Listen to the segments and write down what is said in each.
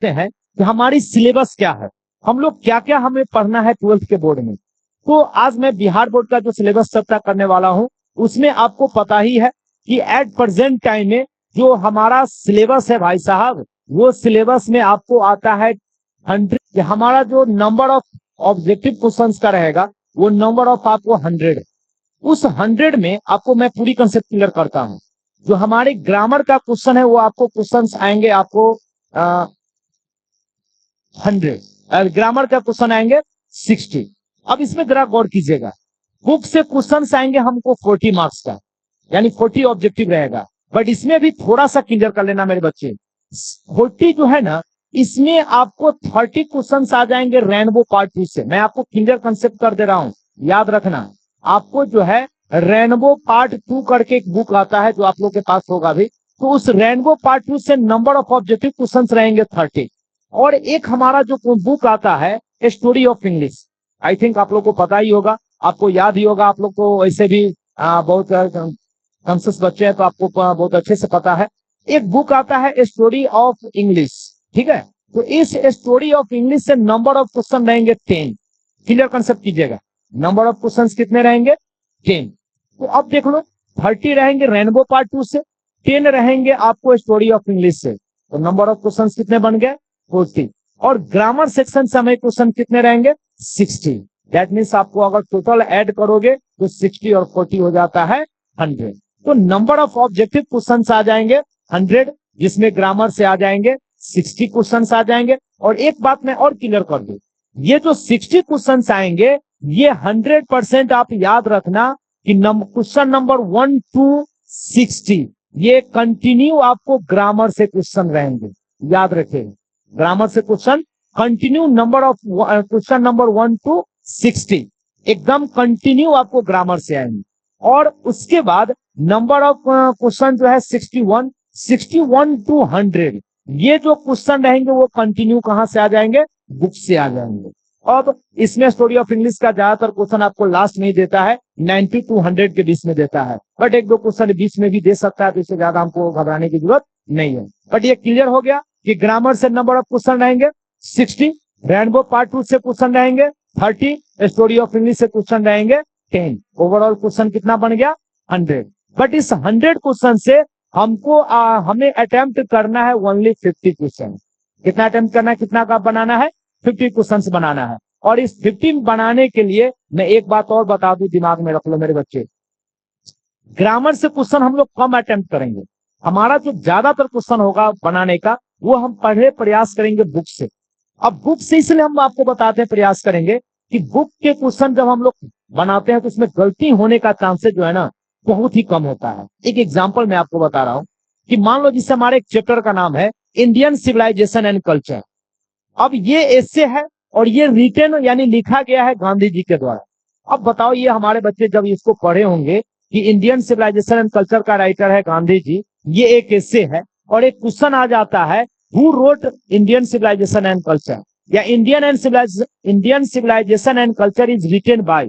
देखते हैं कि हमारी सिलेबस क्या है, हम लोग क्या क्या हमें पढ़ना है 12th के बोर्ड में। तो आज मैं बिहार बोर्ड का जो सिलेबस चर्चा करने वाला हूं, उसमें आपको पता ही है कि एट प्रेजेंट टाइम में जो हमारा सिलेबस है भाई साहब, वो सिलेबस में आपको आता है 100। हमारा जो नंबर ऑफ ऑब्जेक्टिव क्वेश्चंस का रहेगा वो नंबर ऑफ आपको 100। उस 100 में आपको मैं पूरी कंसेप्ट क्लियर करता हूं। जो हमारे ग्रामर का क्वेश्चन है वो आपको क्वेश्चंस आएंगे आपको 100, ग्रामर का क्वेश्चन आएंगे 60। अब इसमें जरा गौर कीजिएगा, बुक से क्वेश्चंस आएंगे हमको 40 मार्क्स का, यानी 40 ऑब्जेक्टिव रहेगा। बट इसमें भी थोड़ा सा क्लियर कर लेना मेरे बच्चे, 40 जो है ना, इसमें आपको 30 क्वेश्चंस आ जाएंगे रेनबो पार्ट 2 से। मैं आपको क्लियर कंसेप्ट कर दे रहा हूं, याद रखना। आपको जो है रेनबो पार्ट 2 करके एक बुक आता है जो आप लोग के पास होगा भी, तो उस रेनबो पार्ट 2 से नंबर ऑफ ऑब्जेक्टिव क्वेश्चंस रहेंगे 30। और एक हमारा जो बुक आता है story of English, I think आप लोग को पता ही होगा, आपको याद ही होगा, आप लोग को वैसे भी बहुत कॉन्शियस बच्चे हैं तो आपको बहुत अच्छे से पता है। एक बुक आता है स्टोरी ऑफ इंग्लिश, ठीक है। तो इस स्टोरी ऑफ इंग्लिश से नंबर ऑफ क्वेश्चन रहेंगे 10। क्लियर कंसेप्ट कीजिएगा, नंबर ऑफ क्वेश्चन कितने रहेंगे 10। तो अब देख लो, 30 रहेंगे रेनबो पार्ट 2 से, 10 रहेंगे आपको स्टोरी ऑफ इंग्लिश से, तो नंबर ऑफ क्वेश्चन कितने बन गए 40। और ग्रामर सेक्शन से हमें क्वेश्चन कितने रहेंगे 60। दैट मीन्स आपको अगर टोटल ऐड करोगे तो 60 और 40 हो जाता है 100। तो नंबर ऑफ ऑब्जेक्टिव क्वेश्चन आ जाएंगे 100, जिसमें ग्रामर से आ जाएंगे 60 क्वेश्चन आ जाएंगे। और एक बात मैं और क्लियर कर दूं, ये जो 60 क्वेश्चन आएंगे ये 100% आप याद रखना कि क्वेश्चन नंबर 1 to 60 ये कंटिन्यू आपको ग्रामर से क्वेश्चन रहेंगे। याद रखें, ग्रामर से question continue, number of question number 1 to 60 एकदम कंटिन्यू आपको ग्रामर से आएंगे। और उसके बाद नंबर ऑफ क्वेश्चन जो है 61 to 100 ये जो क्वेश्चन रहेंगे वो कंटिन्यू कहां से आ जाएंगे, बुक से आ जाएंगे। अब इसमें स्टोरी ऑफ इंग्लिश का ज्यादातर क्वेश्चन आपको लास्ट में ही देता है, 90 to 100 के बीच में देता है, बट एक दो क्वेश्चन बीच में भी दे सकता है, तो इससे ज्यादा हमको घबराने की जरूरत नहीं है। बट ये क्लियर हो गया कि ग्रामर से नंबर ऑफ क्वेश्चन रहेंगे 60, रेनबो पार्ट 2 से क्वेश्चन रहेंगे 30, स्टोरी ऑफ इंग्लिश से क्वेश्चन रहेंगे 10। ओवरऑल क्वेश्चन कितना बन गया 100। बट इस 100 क्वेश्चन से हमको हमें अटेम्प्ट करना है ओनली 50 क्वेश्चन। कितना अटेम्प्ट करना है, कितना का बनाना है 50 क्वेश्चंस बनाना है। और इस 50 बनाने के लिए मैं एक बात और बता दूं, दिमाग में रख लो मेरे बच्चे, ग्रामर से क्वेश्चन हम लोग कम अटेम्प्ट करेंगे। हमारा जो ज्यादातर क्वेश्चन होगा बनाने का वो हम पढ़े प्रयास करेंगे बुक से। अब बुक से इसलिए हम आपको बताते हैं प्रयास करेंगे कि बुक के क्वेश्चन जब हम लोग बनाते हैं तो उसमें गलती होने का चांसेस जो है ना बहुत ही कम होता है। एक एग्जांपल मैं आपको बता रहा हूं कि मान लो जिससे हमारे एक चैप्टर का नाम है इंडियन सिविलाइजेशन एंड कल्चर। अब ये एसे है और ये रिटन यानी लिखा गया है गांधी जी के द्वारा। अब बताओ, ये हमारे बच्चे जब इसको पढ़े होंगे कि इंडियन सिविलाइजेशन एंड कल्चर का राइटर है गांधी जी, ये एक एसे है, और एक क्वेश्चन आ जाता है who wrote Indian civilization and culture, या Indian civilization and culture is written by,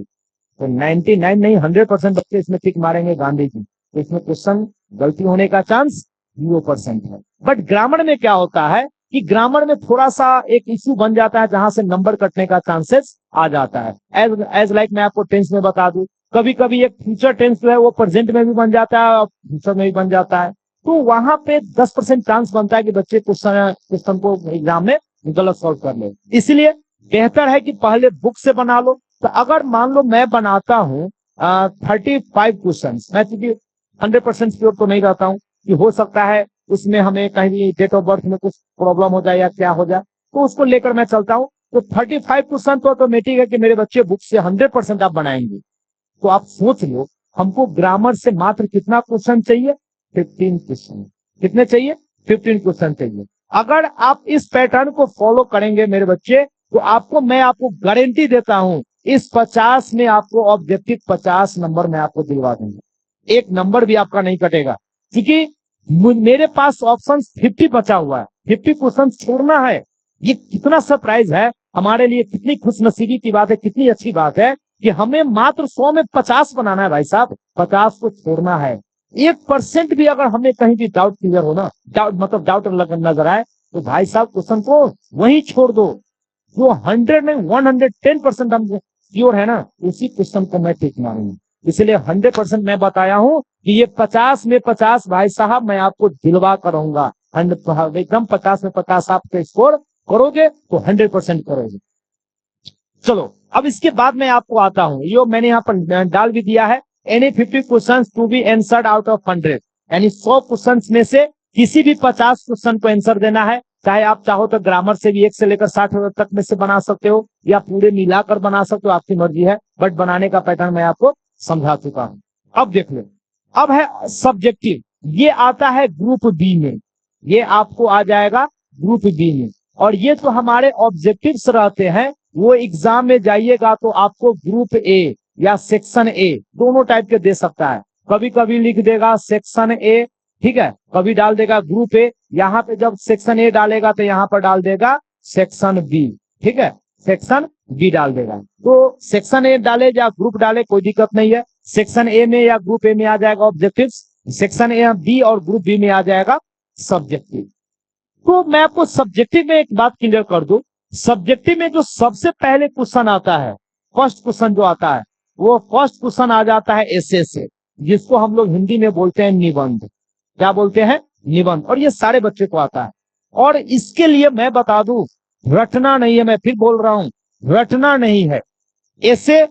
तो 99 नहीं 100% बच्चे इसमें टिक मारेंगे गांधी जी। तो इसमें क्वेश्चन गलती होने का चांस 0% है। बट ग्रामर में क्या होता है कि ग्रामर में थोड़ा सा एक इश्यू बन जाता है जहां से नंबर कटने का चांसेस आ जाता है। एज लाइक मैं आपको टेंस में बता दूं, कभी कभी एक फ्यूचर टेंस जो है वो प्रेजेंट में भी बन जाता है और फ्यूचर में भी बन जाता है, तो वहां पे 10% चांस बनता है कि बच्चे क्वेश्चन को एग्जाम में गलत सॉल्व कर ले। इसलिए बेहतर है कि पहले बुक से बना लो। तो अगर मान लो मैं बनाता हूं 35 क्वेश्चन, मैं चूंकि 100% श्योर तो नहीं रहता हूं कि हो सकता है उसमें हमें कहीं भी डेट ऑफ बर्थ में कुछ प्रॉब्लम हो जाए या क्या हो जाए, तो उसको लेकर मैं चलता हूं। तो 35 क्वेश्चन तो ऑटोमेटिक है कि मेरे बच्चे बुक से 100% आप बनाएंगे। तो आप सोच लो हमको ग्रामर से मात्र कितना क्वेश्चन चाहिए, 15 क्वेश्चन। कितने चाहिए, 15 क्वेश्चन चाहिए। अगर आप इस पैटर्न को फॉलो करेंगे मेरे बच्चे, तो मैं आपको गारंटी देता हूं इस 50 में आपको ऑब्जेक्टिव 50 नंबर में आपको दिलवा दूंगा, एक नंबर भी आपका नहीं कटेगा, क्योंकि मेरे पास ऑप्शन 50 बचा हुआ है, 50 क्वेश्चन छोड़ना है। ये कितना सरप्राइज है हमारे लिए, कितनी खुशनसीबी की बात है, कितनी अच्छी बात है कि हमें मात्र 100 में 50 बनाना है भाई साहब, 50 को छोड़ना है। 1% भी अगर हमें कहीं भी डाउट क्लियर हो ना, डाउट मतलब डाउट नजर आए, तो भाई साहब क्वेश्चन को वहीं छोड़ दो। जो 100 में 110% हम श्योर है ना, उसी क्वेश्चन को मैं टिक मारूंगा। इसलिए 100% मैं बताया हूं कि ये 50 में 50 भाई साहब मैं आपको दिलवा करूंगा। एकदम 50 में 50 आप स्कोर करोगे तो 100% करोगे। चलो अब इसके बाद मैं आपको आता हूं, ये मैंने यहाँ पर डाल भी दिया है। Any 50 question to be answered out of 100, यानी 100 क्वेश्चन में से किसी भी 50 क्वेश्चन को आंसर देना है। चाहे आप चाहो तो ग्रामर से भी 1 से लेकर 60 तक में से बना सकते हो, या पूरे मिलाकर बना सकते हो, आपकी मर्जी है। बट बनाने का पैटर्न मैं आपको समझा चुका हूं। अब देख लो, अब है सब्जेक्टिव। ये आता है ग्रुप बी में, ये आपको आ जाएगा ग्रुप बी में। और ये तो हमारे ऑब्जेक्टिव्स रहते हैं, वो एग्जाम में जाइएगा तो आपको ग्रुप ए या सेक्शन ए दोनों टाइप के दे सकता है। कभी कभी लिख देगा सेक्शन ए, ठीक है, कभी डाल देगा ग्रुप ए। यहाँ पे जब सेक्शन ए डालेगा तो यहाँ पर डाल देगा सेक्शन बी, ठीक है, सेक्शन बी डाल देगा। तो सेक्शन ए डाले या ग्रुप डाले कोई दिक्कत नहीं है। सेक्शन ए में या ग्रुप ए में आ जाएगा ऑब्जेक्टिव्स, सेक्शन ए बी और ग्रुप बी में आ जाएगा सब्जेक्टिव। तो मैं आपको सब्जेक्टिव में एक बात क्लियर कर दूं, सब्जेक्टिव में जो सबसे पहले क्वेश्चन आता है, फर्स्ट क्वेश्चन जो आता है, वो फर्स्ट क्वेश्चन आ जाता है एसे से, जिसको हम लोग हिंदी में बोलते हैं निबंध। क्या बोलते हैं? निबंध। और ये सारे बच्चे को आता है। और इसके लिए मैं बता दूं, रटना नहीं है, मैं फिर बोल रहा हूं, रटना नहीं है। ऐसे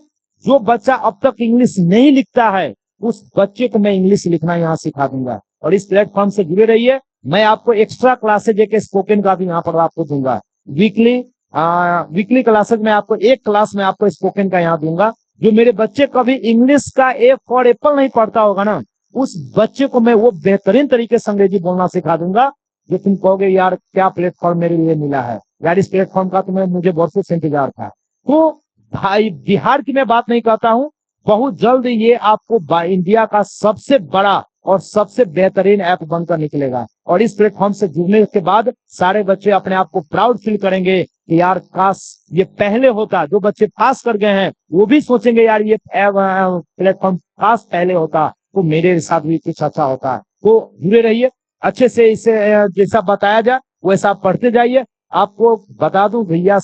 जो बच्चा अब तक इंग्लिश नहीं लिखता है, उस बच्चे को मैं इंग्लिश लिखना यहाँ सिखा दूंगा। और इस प्लेटफॉर्म से जुड़े रहिए, मैं आपको एक्स्ट्रा क्लासेज एक स्पोकन का भी यहाँ पर आपको दूंगा। वीकली क्लासेज में आपको एक क्लास में आपको स्पोकन का यहाँ दूंगा। जो मेरे बच्चे कभी इंग्लिश का ए फॉर एप्पल नहीं पढ़ता होगा ना, उस बच्चे को मैं वो बेहतरीन तरीके से अंग्रेजी बोलना सिखा दूंगा, जो तुम कहोगे यार क्या प्लेटफॉर्म मेरे लिए मिला है, यार इस प्लेटफॉर्म का तो मुझे वर्षों से इंतजार था। तो भाई बिहार की मैं बात नहीं करता हूँ, बहुत जल्द ये आपको इंडिया का सबसे बड़ा और सबसे बेहतरीन ऐप बनकर निकलेगा। और इस प्लेटफॉर्म से जुड़ने के बाद सारे बच्चे अपने आप को प्राउड फील करेंगे कि यार काश ये पहले होता। जो बच्चे पास कर गए हैं वो भी सोचेंगे यार ये प्लेटफॉर्म काश पहले होता तो मेरे साथ भी कुछ अच्छा होता। तो जुड़े रहिए, अच्छे से इसे जैसा बताया जाए वैसा आप पढ़ते जाइए। आपको बता दूं भैया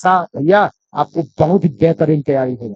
आपको बहुत ही बेहतरीन तैयारी होगा।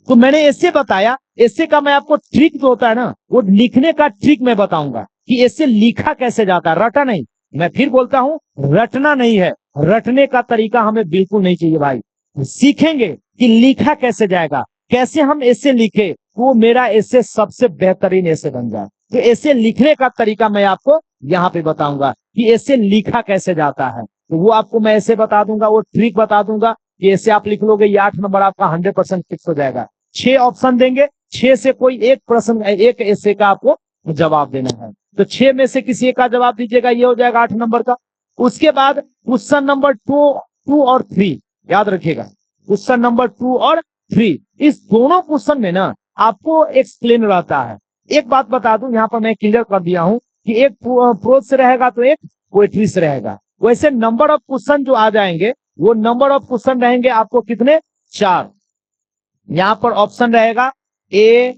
तो मैंने ऐसे बताया, ऐसे का मैं आपको ट्रिक जो होता है ना, वो लिखने का ट्रिक मैं बताऊंगा कि ऐसे लिखा कैसे जाता है, रटा नहीं। मैं फिर बोलता हूं, रटना नहीं है, रटने का तरीका हमें बिल्कुल नहीं चाहिए भाई। सीखेंगे कि लिखा कैसे जाएगा, कैसे हम ऐसे लिखे वो मेरा ऐसे सबसे बेहतरीन ऐसे बन जाए। तो ऐसे लिखने का तरीका मैं आपको यहाँ पे बताऊंगा कि ऐसे लिखा कैसे जाता है। तो वो आपको मैं ऐसे बता दूंगा, वो ट्रिक बता दूंगा कि ऐसे आप लिख लोगे, ये 8 नंबर आपका 100% फिक्स हो जाएगा। 6 ऑप्शन देंगे, 6 से कोई एक प्रश्न, एक ऐसे का आपको जवाब देना है। तो 6 में से किसी एक का जवाब दीजिएगा, ये हो जाएगा 8 नंबर का। उसके बाद क्वेश्चन नंबर 2 और 3 याद रखिएगा, क्वेश्चन नंबर 2 और 3 इस दोनों क्वेश्चन में ना आपको एक्सप्लेन रहता है। एक बात बता दूं, यहाँ पर मैं क्लियर कर दिया हूं कि एक प्रोज से रहेगा तो एक पोएट्री से रहेगा। वैसे नंबर ऑफ क्वेश्चन जो आ जाएंगे वो नंबर ऑफ क्वेश्चन रहेंगे आपको कितने? 4। यहां पर ऑप्शन रहेगा ए,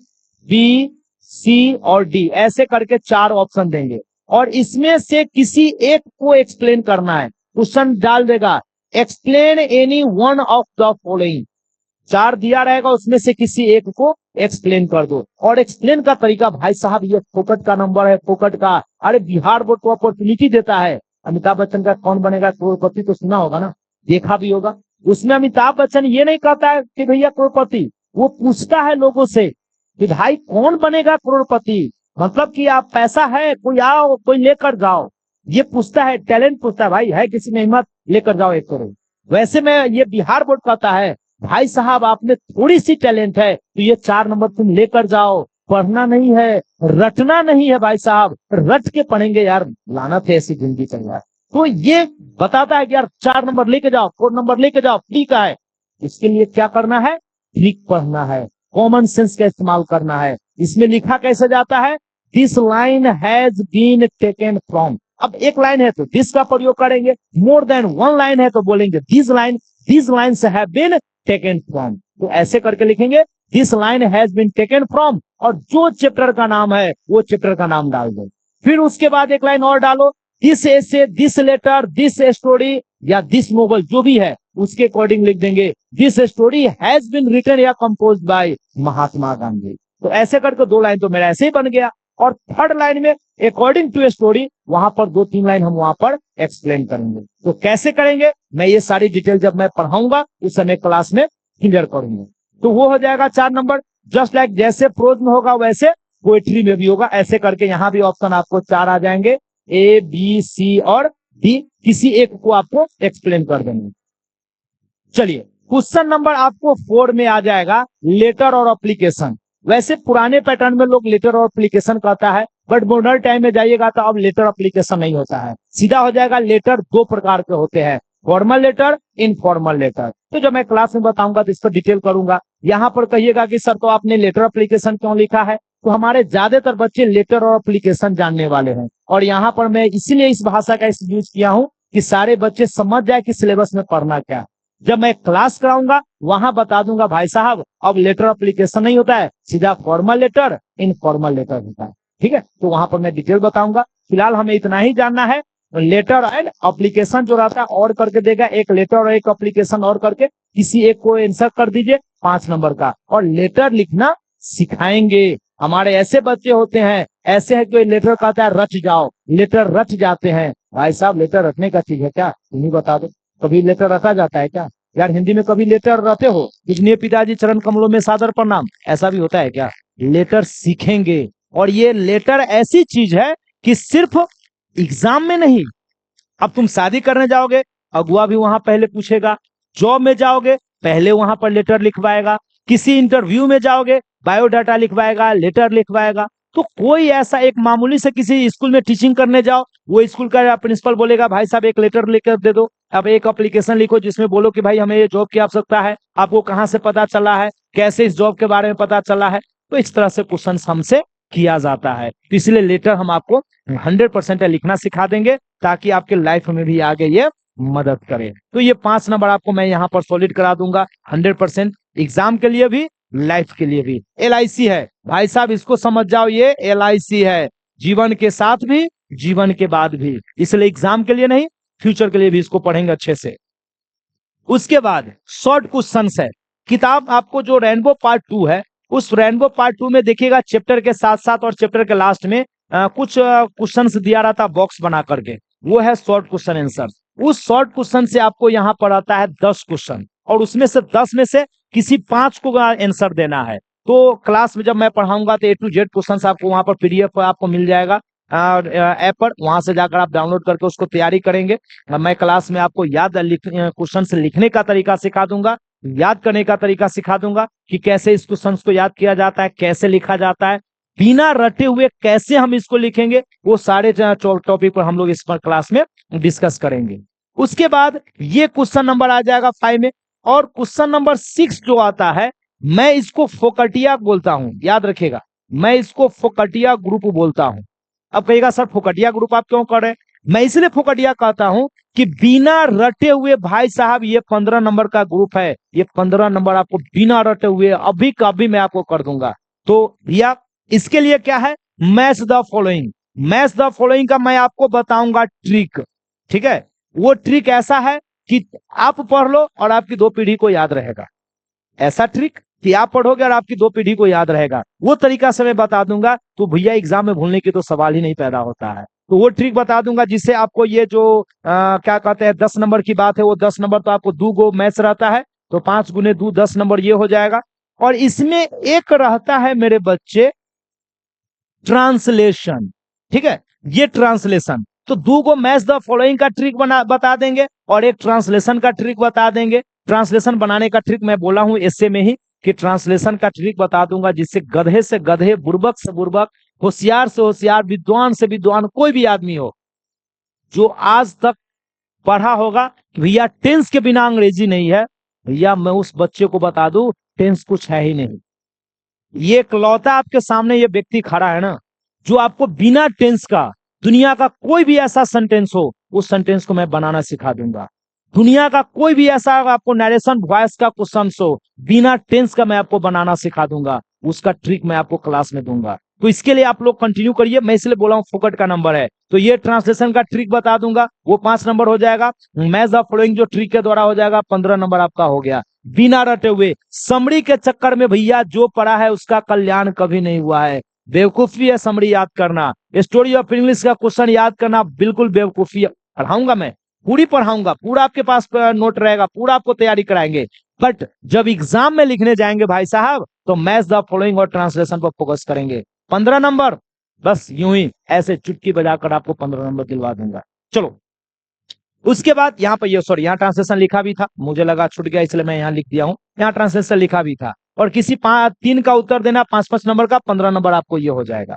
बी, सी और डी, ऐसे करके 4 ऑप्शन देंगे। और इसमें से किसी एक को एक्सप्लेन करना है। क्वेश्चन डाल देगा explain any one of the following, 4 दिया रहेगा, उसमें से किसी एक को एक्सप्लेन कर दो। और एक्सप्लेन का तरीका भाई साहब, ये फोकट का नंबर है, फोकट का। अरे बिहार बोर्ड को अपॉर्चुनिटी देता है। अमिताभ बच्चन का कौन बनेगा करोड़पति तो सुना होगा ना, देखा भी होगा। उसमें अमिताभ बच्चन ये नहीं कहता है कि भैया करोड़पति, वो पूछता है लोगों से कि भाई कौन बनेगा करोड़पति, मतलब कि आप पैसा है, कोई आओ, कोई लेकर जाओ। ये पूछता है, टैलेंट पूछता है, भाई है किसी में हिम्मत, लेकर जाओ 1 करोड़। वैसे में ये बिहार बोर्ड कहता है भाई साहब आपने थोड़ी सी टैलेंट है तो ये 4 नंबर तुम लेकर जाओ। पढ़ना नहीं है, रटना नहीं है भाई साहब, रट के पढ़ेंगे यार, लानत है ऐसी जिंदगी चल रहा है। तो ये बताता है कि यार 4 नंबर लेके जाओ, 4 नंबर लेके जाओ, ठीक है। इसके लिए क्या करना है? ट्रिक पढ़ना है, कॉमन सेंस का इस्तेमाल करना है। इसमें लिखा कैसे जाता है? This line has been taken from. अब एक लाइन है तो दिस का प्रयोग करेंगे, मोर देन 1 लाइन है तो बोलेंगे this lines have been taken from. तो ऐसे करके लिखेंगे this line has been taken from, और जो चैप्टर का नाम है वो चैप्टर का नाम डाल दो। फिर उसके बाद एक लाइन और डालो, this essay, this letter, this story या दिस नोवेल जो भी है उसके अकॉर्डिंग लिख देंगे this story has been written या कंपोज्ड बाय महात्मा गांधी। तो ऐसे करके 2 लाइन तो मेरा ऐसे ही बन गया। और थर्ड लाइन में अकॉर्डिंग टू स्टोरी वहां पर 2-3 लाइन हम वहां पर एक्सप्लेन करेंगे। तो कैसे करेंगे मैं ये सारी डिटेल जब मैं पढ़ाऊंगा उस समय क्लास में क्लियर करूंगा। तो वो हो जाएगा 4 नंबर। जस्ट लाइक जैसे प्रोज में होगा वैसे पोएट्री में भी होगा। ऐसे करके यहां भी ऑप्शन आपको 4 आ जाएंगे, ए बी सी और डी, किसी एक को आपको एक्सप्लेन कर देंगे। चलिए क्वेश्चन नंबर आपको 4 में आ जाएगा लेटर और एप्लीकेशन। वैसे पुराने पैटर्न में लोग लेटर और एप्लीकेशन कहता है, बट मॉडर्न टाइम में जाइएगा तो अब लेटर एप्लीकेशन नहीं होता है, सीधा हो जाएगा लेटर 2 प्रकार के होते हैं, फॉर्मल लेटर, इनफॉर्मल लेटर। तो जब मैं क्लास में बताऊंगा तो इस पर डिटेल करूंगा। यहां पर कहिएगा कि सर तो आपने लेटर एप्लीकेशन क्यों लिखा है, तो हमारे ज्यादातर बच्चे लेटर और एप्लीकेशन जानने वाले हैं और यहाँ पर मैं इसीलिए इस भाषा का यूज किया हूं कि सारे बच्चे समझ जाए कि सिलेबस में पढ़ना क्या। जब मैं क्लास कराऊंगा वहां बता दूंगा भाई साहब अब लेटर एप्लीकेशन नहीं होता है, सीधा फॉर्मल लेटर, इनफॉर्मल लेटर होता है। ठीक है, तो वहां पर मैं डिटेल बताऊंगा। फिलहाल हमें इतना ही जानना है, लेटर एंड एप्लीकेशन जो रहता है और करके देगा, एक लेटर और एक एप्लीकेशन और करके किसी एक को आंसर कर दीजिए 5 नंबर का, और लेटर लिखना सिखाएंगे। हमारे ऐसे बच्चे होते हैं, ऐसे है कोई लेटर कहता है रच जाओ, लेटर रच जाते हैं। भाई साहब लेटर रखने का चीज है क्या, तुम ही बता दो, कभी लेटर रखा जाता है क्या यार? हिंदी में कभी लेटर रहते हो, इतने पिताजी चरण कमलों में सादर प्रणाम, ऐसा भी होता है क्या? लेटर सीखेंगे। और ये लेटर ऐसी चीज है कि सिर्फ एग्जाम में नहीं, अब तुम शादी करने जाओगे अगुआ भी वहां पहले पूछेगा, जॉब में जाओगे पहले वहां पर लेटर लिखवाएगा, किसी इंटरव्यू में जाओगे बायोडाटा लिखवाएगा, लेटर लिखवाएगा। तो कोई ऐसा एक मामूली से किसी स्कूल में टीचिंग करने जाओ, वो स्कूल का प्रिंसिपल बोलेगा भाई साहब एक लेटर लेकर दे दो, अब एक एप्लीकेशन लिखो जिसमें बोलो कि भाई हमें ये जॉब की आवश्यकता है, आपको कहां से पता चला है, कैसे इस जॉब के बारे में पता चला है। तो इस तरह से क्वेश्चन हमसे किया जाता है। तो इसलिए लेटर हम आपको 100% लिखना सिखा देंगे ताकि आपके लाइफ में भी आगे ये मदद करे। तो ये 5 नंबर आपको मैं यहाँ पर सॉलिड करा दूंगा 100%, एग्जाम के लिए भी लाइफ के लिए भी। LIC है भाई साहब, इसको समझ जाओ, ये LIC है, जीवन के साथ भी जीवन के बाद भी, इसलिए एग्जाम के लिए नहीं फ्यूचर के लिए भी इसको पढ़ेंगे अच्छे से। उसके बाद शॉर्ट क्वेश्चन है, किताब आपको जो रेनबो पार्ट 2 है, उस रेनबो पार्ट 2 में देखिएगा चैप्टर के साथ साथ और चैप्टर के लास्ट में कुछ क्वेश्चंस दिया रहता बॉक्स बना करके, वो है शॉर्ट क्वेश्चन आंसर। उस शॉर्ट क्वेश्चन से आपको यहाँ पर आता है 10 क्वेश्चन और उसमें से 10 में से किसी 5 को आंसर देना है। तो क्लास में जब मैं पढ़ाऊंगा तो A to Z क्वेश्चन आपको वहां पर PDF आपको मिल जाएगा ऐप पर, वहां से जाकर आप डाउनलोड करके उसको तैयारी करेंगे। मैं क्लास में आपको याद क्वेश्चन से लिखने का तरीका सिखा दूंगा, याद करने का तरीका सिखा दूंगा कि कैसे इस क्वेश्चन को याद किया जाता है, कैसे लिखा जाता है, बिना रटे हुए कैसे हम इसको लिखेंगे, वो सारे टॉपिक पर हम लोग इस पर क्लास में डिस्कस करेंगे। उसके बाद ये क्वेश्चन नंबर आ जाएगा 5 में, और क्वेश्चन नंबर 6 जो आता है मैं इसको फोकटिया बोलता हूं, याद रखिएगा मैं इसको फोकटिया ग्रुप बोलता हूं। अब कहिएगा सर फोकटिया ग्रुप आप क्यों कर रहे हैं? मैं इसलिए फोकटिया कहता हूं कि बिना रटे हुए भाई साहब ये 15 नंबर का ग्रुप है, ये 15 नंबर आपको बिना रटे हुए अभी का अभी मैं आपको कर दूंगा। तो भैया इसके लिए क्या है, match the following, match the following का मैं आपको बताऊंगा ट्रिक। ठीक है, वो ट्रिक ऐसा है कि आप पढ़ लो और आपकी 2 पीढ़ी को याद रहेगा, ऐसा ट्रिक कि आप पढ़ोगे और आपकी 2 पीढ़ी को याद रहेगा, वो तरीका से मैं बता दूंगा। तो भैया एग्जाम में भूलने की तो सवाल ही नहीं पैदा होता है। तो वो ट्रिक बता दूंगा जिससे आपको ये जो क्या कहते हैं 10 नंबर की बात है, वो 10 नंबर तो आपको 2 गो मैच रहता है, तो 5 गुने 2 10 नंबर ये हो जाएगा। और इसमें एक रहता है मेरे बच्चे ट्रांसलेशन। ठीक है, ये ट्रांसलेशन, तो 2 गो मैच द फॉलोइंग का ट्रिक बता देंगे और एक ट्रांसलेशन का ट्रिक बता देंगे। ट्रांसलेशन बनाने का ट्रिक मैं बोला हूं ऐसे में ही कि ट्रांसलेशन का ट्रिक बता दूंगा जिससे गधे से गधे, बुर्बक से बुर्बक, होशियार से होशियार, विद्वान से विद्वान कोई भी आदमी हो जो आज तक पढ़ा होगा भैया टेंस के बिना अंग्रेजी नहीं है, भैया मैं उस बच्चे को बता दूं टेंस कुछ है ही नहीं। ये इकलौता आपके सामने ये व्यक्ति खड़ा है ना जो आपको बिना टेंस का दुनिया का कोई भी ऐसा सेंटेंस हो उस सेंटेंस को मैं बनाना सिखा दूंगा। दुनिया का कोई भी ऐसा आपको नरेशन वॉइस का क्वेश्चन हो बिना टेंस का मैं आपको बनाना सिखा दूंगा, उसका ट्रिक मैं आपको क्लास में दूंगा। तो इसके लिए आप लोग कंटिन्यू करिए, मैं इसलिए बोला हूं फोकट का नंबर है। तो ये ट्रांसलेशन का ट्रिक बता दूंगा, वो 5 नंबर हो जाएगा। मैच द फॉलोइंग जो ट्रिक के द्वारा हो जाएगा, 15 नंबर आपका हो गया। बिना रटे हुए समरी के चक्कर में भैया जो पढ़ा है उसका कल्याण कभी नहीं हुआ है। बेवकूफी है समरी याद करना, स्टोरी ऑफ इंग्लिश का क्वेश्चन याद करना बिल्कुल बेवकूफी। पढ़ाऊंगा मैं, पूरी पढ़ाऊंगा, पूरा आपके पास नोट रहेगा, पूरा आपको तैयारी कराएंगे। बट जब एग्जाम में लिखने जाएंगे भाई साहब, तो मैच द फॉलोइंग और ट्रांसलेशन पर फोकस करेंगे। 15 नंबर बस यूं ही ऐसे चुटकी बजाकर आपको 15 नंबर दिलवा दूंगा। चलो उसके बाद यहाँ पर, ये सॉरी यहाँ ट्रांसलेशन लिखा भी था, मुझे लगा छूट गया इसलिए मैं यहाँ लिख दिया हूँ। यहाँ ट्रांसलेशन लिखा भी था, और किसी 3 का उत्तर देना, 5-5 नंबर का, 15 नंबर आपको ये हो जाएगा।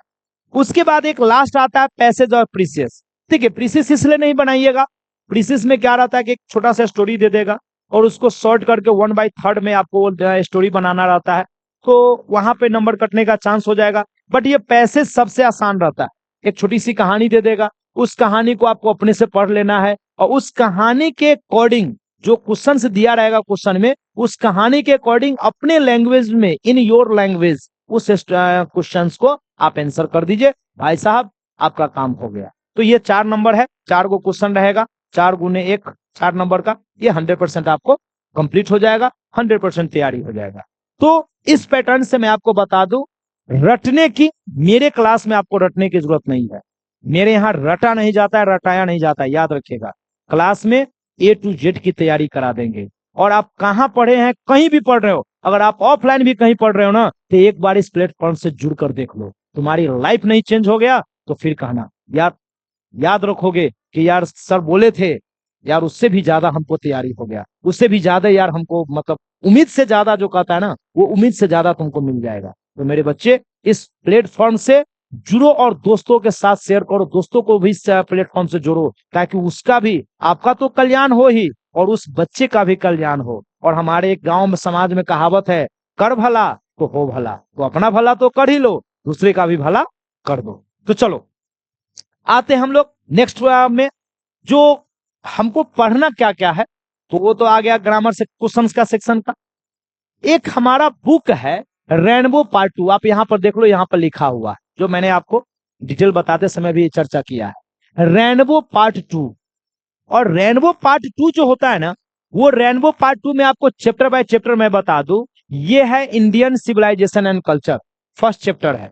उसके बाद एक लास्ट आता है पैसेज और प्रीसियस। ठीक है, प्रीसियस इसलिए नहीं बनाइएगा, प्रीसियस में क्या रहता है कि एक छोटा सा स्टोरी दे देगा और उसको शॉर्ट करके 1/3 में आपको स्टोरी बनाना रहता है, तो वहां पे नंबर कटने का चांस हो जाएगा। बट ये पैसेज सबसे आसान रहता है, एक छोटी सी कहानी दे देगा, उस कहानी को आपको अपने से पढ़ लेना है, और उस कहानी के अकॉर्डिंग जो क्वेश्चन से दिया रहेगा क्वेश्चन में, उस कहानी के अकॉर्डिंग अपने लैंग्वेज में, इन योर लैंग्वेज, उस क्वेश्चन को आप आंसर कर दीजिए, भाई साहब आपका काम हो गया। तो ये 4 नंबर है, 4 को क्वेश्चन रहेगा, 4 गुने 1 4 नंबर का, ये 100% आपको कंप्लीट हो जाएगा, 100% तैयारी हो जाएगा। तो इस पैटर्न से मैं आपको बता दूं, रटने की, मेरे क्लास में आपको रटने की जरूरत नहीं है। मेरे यहाँ रटा नहीं जाता है, रटाया नहीं जाता है, याद रखिएगा। क्लास में A to Z की तैयारी करा देंगे। और आप कहां पढ़े हैं, कहीं भी पढ़ रहे हो, अगर आप ऑफलाइन भी कहीं पढ़ रहे हो ना, तो एक बार इस प्लेटफॉर्म से जुड़ कर देख लो, तुम्हारी लाइफ नहीं चेंज हो गया तो फिर कहना यार, याद रखोगे कि यार सर बोले थे यार, उससे भी ज्यादा हमको तैयारी हो गया, उससे भी ज्यादा यार हमको, मतलब उम्मीद से ज्यादा जो कहता है ना, वो उम्मीद से ज्यादा तुमको मिल जाएगा। तो मेरे बच्चे इस प्लेटफॉर्म से जुड़ो और दोस्तों के साथ शेयर करो, दोस्तों को भी इस प्लेटफॉर्म से जोड़ो, ताकि उसका भी, आपका तो कल्याण हो ही, और उस बच्चे का भी कल्याण हो। और हमारे एक गांव में, समाज में कहावत है, कर भला तो हो भला, तो अपना भला तो कर ही लो, दूसरे का भी भला कर दो। तो चलो आते हम लोग नेक्स्ट में, जो हमको पढ़ना क्या क्या है, तो वो तो आ गया ग्रामर से क्वेश्चंस का सेक्शन का। एक हमारा बुक है रेनबो पार्ट 2, आप यहां पर देख लो, यहां पर लिखा हुआ है, जो मैंने आपको डिटेल बताते समय भी चर्चा किया है, रेनबो पार्ट 2। और रेनबो पार्ट 2 जो होता है ना, वो रेनबो पार्ट 2 में आपको चैप्टर बाय चैप्टर मैं बता दूं, ये है Indian civilization and culture, first chapter है।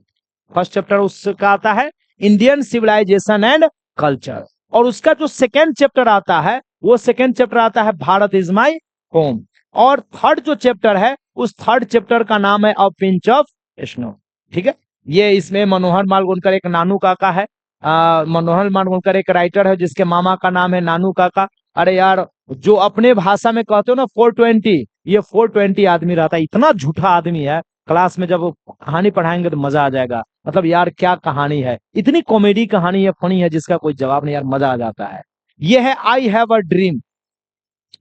फर्स्ट चैप्टर उसका आता है इंडियन सिविलाइजेशन एंड कल्चर, और उसका जो सेकेंड चैप्टर आता है, वो सेकेंड चैप्टर आता है भारत इज माई होम। और थर्ड जो चैप्टर है, उस थर्ड चैप्टर का नाम है अ पिंच ऑफ स्नो। ठीक है, ये इसमें मनोहर मालगोनकर एक नानू काका है, मनोहर मालगोनकर एक राइटर है जिसके मामा का नाम है नानू काका। अरे यार, जो अपने भाषा में कहते हो ना 420, ये 420 आदमी रहता है, इतना झूठा आदमी है। क्लास में जब कहानी पढ़ाएंगे तो मजा आ जाएगा, मतलब यार क्या कहानी है, इतनी कॉमेडी कहानी है, फनी है, जिसका कोई जवाब नहीं यार, मजा आ जाता है। ये है I have a dream.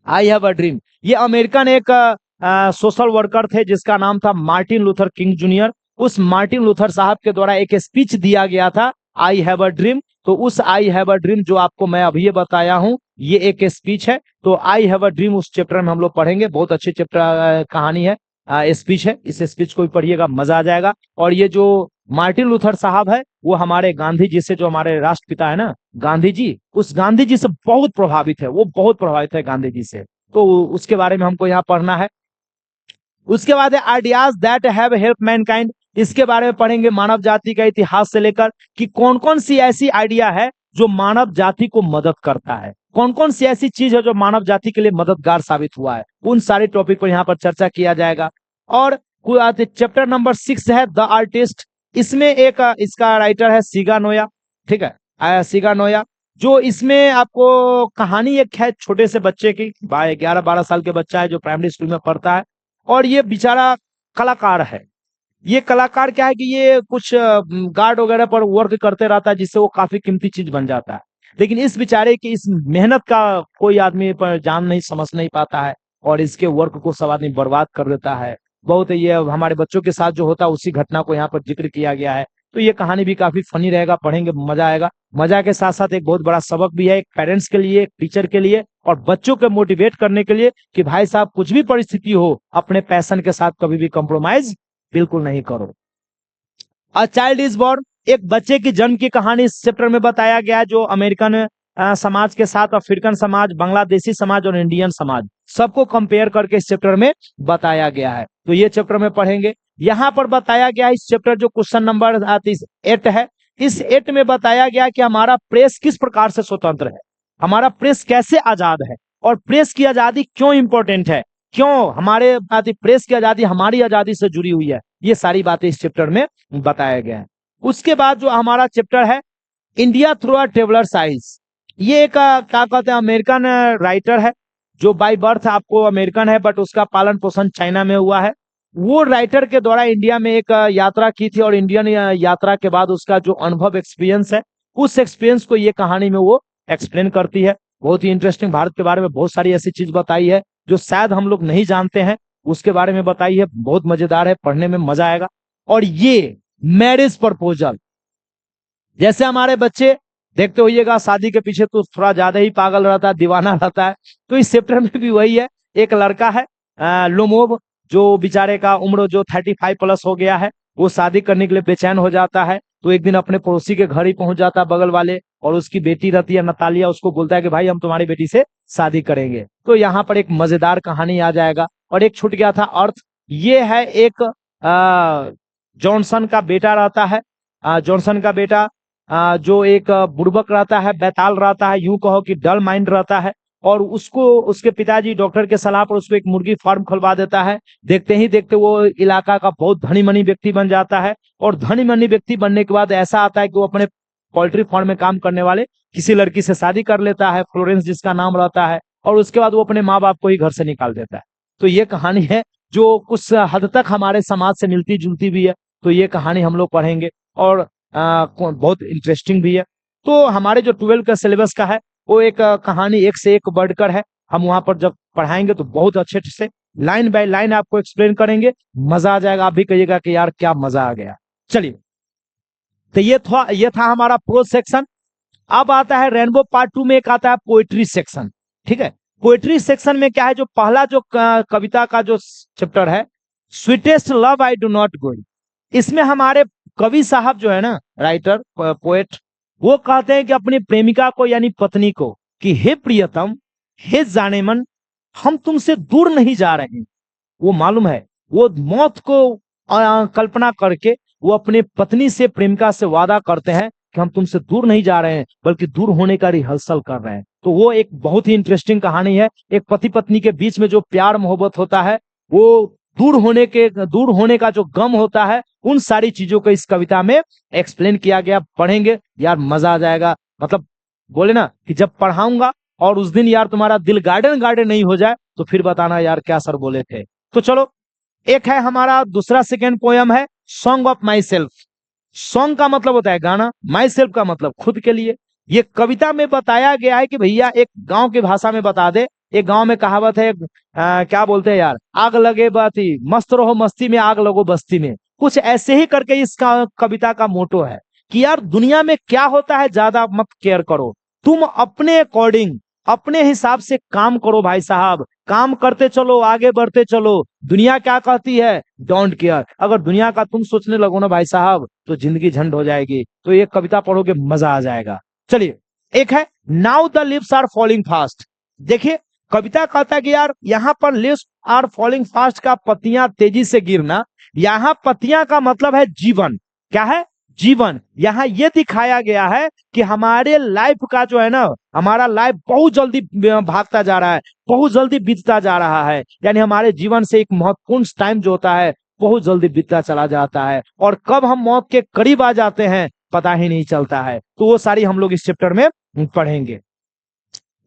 I have a dream, ये अमेरिकन एक सोशल वर्कर थे जिसका नाम था मार्टिन लूथर किंग जूनियर। उस मार्टिन लूथर साहब के द्वारा एक स्पीच दिया गया था, आई हैव अ ड्रीम। तो उस आई हैव अ ड्रीम जो आपको मैं अभी बताया हूं, ये एक स्पीच है। तो आई हैव अ ड्रीम उस चैप्टर में हम लोग पढ़ेंगे, बहुत अच्छी चैप्टर कहानी है, स्पीच है, इस स्पीच को भी पढ़िएगा, मजा आ जाएगा। और ये जो मार्टिन लूथर साहब है, वो हमारे गांधी जी से, जो हमारे राष्ट्रपिता है ना गांधी जी, उस गांधी जी से बहुत प्रभावित है, वो बहुत प्रभावित है गांधी जी से। तो उसके बारे में हमको यहाँ पढ़ना है। उसके बाद है ideas that have help Mankind, इसके बारे में पढ़ेंगे, मानव जाति का इतिहास से लेकर कि कौन कौन सी ऐसी आइडिया है जो मानव जाति को मदद करता है, कौन कौन सी ऐसी चीज है जो मानव जाति के लिए मददगार साबित हुआ है, उन सारे टॉपिक पर यहाँ पर चर्चा किया जाएगा। और चैप्टर नंबर 6 है द आर्टिस्ट, इसमें एक इसका राइटर है सिगा नोया। ठीक है, सिगा नोया, जो इसमें आपको कहानी एक है छोटे से बच्चे की, 11-12 साल के बच्चा है जो प्राइमरी स्कूल में पढ़ता है, और ये बेचारा कलाकार है। ये कलाकार क्या है कि ये कुछ गार्ड वगैरह पर वर्क करते रहता है, जिससे वो काफी कीमती चीज बन जाता है। लेकिन इस बेचारे की इस मेहनत का कोई आदमी पर जान नहीं, समझ नहीं पाता है, और इसके वर्क को सब आदमी बर्बाद कर देता है। बहुत ये हमारे बच्चों के साथ जो होता है उसी घटना को यहाँ पर जिक्र किया गया है। तो ये कहानी भी काफी फनी रहेगा, पढ़ेंगे मजा आएगा। मजा के साथ साथ एक बहुत बड़ा सबक भी है, एक पेरेंट्स के लिए, एक टीचर के लिए, और बच्चों को मोटिवेट करने के लिए कि भाई साहब कुछ भी परिस्थिति हो, अपने पैशन के साथ कभी भी कॉम्प्रोमाइज बिल्कुल नहीं करो। अ चाइल्ड इज बोर्न, एक बच्चे की जन्म की कहानी इस चैप्टर में बताया गया है, जो अमेरिकन समाज के साथ अफ्रीकन समाज, बांग्लादेशी समाज और इंडियन समाज सबको कंपेयर करके इस चैप्टर में बताया गया है। तो ये चैप्टर में पढ़ेंगे। यहाँ पर बताया गया है इस चैप्टर जो क्वेश्चन नंबर 8 है, इस 8 में बताया गया कि हमारा प्रेस किस प्रकार से स्वतंत्र है, हमारा प्रेस कैसे आजाद है, और प्रेस की आजादी क्यों इंपॉर्टेंट है, क्यों हमारे प्रेस की आजादी हमारी आजादी से जुड़ी हुई है, ये सारी बातें इस चैप्टर में बताया गया है। उसके बाद जो हमारा चैप्टर है India through a travellers eyes, ये एक क्या कहते हैं अमेरिकन राइटर है, जो बाय बर्थ आपको अमेरिकन है बट उसका पालन पोषण चाइना में हुआ है। वो राइटर के द्वारा इंडिया में एक यात्रा की थी, और इंडियन यात्रा के बाद उसका जो अनुभव एक्सपीरियंस है, उस एक्सपीरियंस को ये कहानी में वो एक्सप्लेन करती है। बहुत ही इंटरेस्टिंग, भारत के बारे में बहुत सारी ऐसी चीज बताई है जो शायद हम लोग नहीं जानते हैं, उसके बारे में बताई है। बहुत मजेदार है, पढ़ने में मजा आएगा। और ये मैरिज प्रपोजल, जैसे हमारे बच्चे देखते होइएगा शादी के पीछे तो थोड़ा ज्यादा ही पागल रहता है, दीवाना रहता है, तो इस चैप्टर में भी वही है। एक लड़का है लोमोब, जो बेचारे का उम्र जो 35 प्लस हो गया है, वो शादी करने के लिए बेचैन हो जाता है। तो एक दिन अपने पड़ोसी के घर ही पहुंच जाता है, बगल वाले, और उसकी बेटी रहती है नतालिया, उसको बोलता है कि भाई हम तुम्हारी बेटी से शादी करेंगे। तो यहाँ पर एक मजेदार कहानी आ जाएगा। और एक छूट गया था अर्थ, ये है एक जॉनसन का बेटा रहता है, जॉनसन का बेटा जो एक बुड़बक रहता है, बैताल रहता है, यूं कहो कि डल माइंड रहता है, और उसको उसके पिताजी डॉक्टर के सलाह पर उसको एक मुर्गी फार्म खुलवा देता है। देखते ही देखते वो इलाका का बहुत धनी मनी व्यक्ति बन जाता है, और धनी मनी व्यक्ति बनने के बाद ऐसा आता है कि वो अपने पोल्ट्री फार्म में काम करने वाले किसी लड़की से शादी कर लेता है, फ्लोरेंस जिसका नाम रहता है, और उसके बाद वो अपने माँ बाप को ही घर से निकाल देता है। तो ये कहानी है जो कुछ हद तक हमारे समाज से मिलती जुलती भी है। तो ये कहानी हम लोग पढ़ेंगे, और बहुत इंटरेस्टिंग भी है। तो हमारे जो 12 का सिलेबस का है वो एक कहानी एक से एक बढ़कर है। हम वहां पर जब पढ़ाएंगे तो बहुत अच्छे से लाइन बाय लाइन आपको एक्सप्लेन करेंगे, मजा आ जाएगा, आप भी कहिएगा कि यार क्या मजा आ गया। चलिए, तो ये था हमारा प्रोज सेक्शन। अब आता है रेनबो पार्ट 2 में एक आता है पोएट्री सेक्शन। ठीक है, पोएट्री सेक्शन में क्या है, जो पहला जो कविता का जो चैप्टर है sweetest love I do not go, इसमें हमारे कवि साहब जो है ना, राइटर पोएट, वो कहते हैं कि अपनी प्रेमिका को यानी पत्नी को कि हे प्रियतम, हे जानेमन, हम तुमसे दूर नहीं जा रहे हैं। वो मालूम है, वो मौत को कल्पना करके वो अपने पत्नी से, प्रेमिका से वादा करते हैं कि हम तुमसे दूर नहीं जा रहे हैं, बल्कि दूर होने का रिहर्सल कर रहे हैं। तो वो एक बहुत ही इंटरेस्टिंग कहानी है। एक पति पत्नी के बीच में जो प्यार मोहब्बत होता है, वो दूर होने का जो गम होता है, उन सारी चीजों को इस कविता में एक्सप्लेन किया गया। पढ़ेंगे यार मजा आ जाएगा। मतलब बोले ना कि जब पढ़ाऊंगा और उस दिन यार तुम्हारा दिल गार्डन गार्डन नहीं हो जाए तो फिर बताना यार क्या सर बोले थे। तो चलो, एक है हमारा दूसरा सेकेंड पोयम है song of my self. Song का मतलब होता है गाना, माई सेल्फ का मतलब खुद के लिए। ये कविता में बताया गया है कि भैया एक गांव की भाषा में बता दे। एक गांव में कहावत है, क्या बोलते हैं यार, आग लगे बाती मस्त रहो मस्ती में, आग लगो बस्ती में। कुछ ऐसे ही करके इस कविता का मोटो है कि यार दुनिया में क्या होता है ज्यादा मत केयर करो, तुम अपने अकॉर्डिंग अपने हिसाब से काम करो भाई साहब, काम करते चलो, आगे बढ़ते चलो। दुनिया क्या कहती है, डोंट केयर। अगर दुनिया का तुम सोचने लगो ना भाई साहब तो जिंदगी झंड हो जाएगी। तो ये कविता पढ़ोगे मजा आ जाएगा। चलिए, एक है now the leaves are falling fast. देखिए कविता कहता है कि यार यहाँ पर लिव्स आर फॉलिंग फास्ट का पत्तियां तेजी से गिरना, यहाँ पत्तियां का मतलब है जीवन। क्या है, जीवन। यहाँ ये दिखाया गया है कि हमारे लाइफ का जो है ना, हमारा लाइफ बहुत जल्दी भागता जा रहा है, बहुत जल्दी बीतता जा रहा है। यानी हमारे जीवन से एक महत्वपूर्ण टाइम जो होता है बहुत जल्दी बीतता चला जाता है, और कब हम मौत के करीब आ जाते हैं पता ही नहीं चलता है। तो वो सारी हम लोग इस चैप्टर में पढ़ेंगे।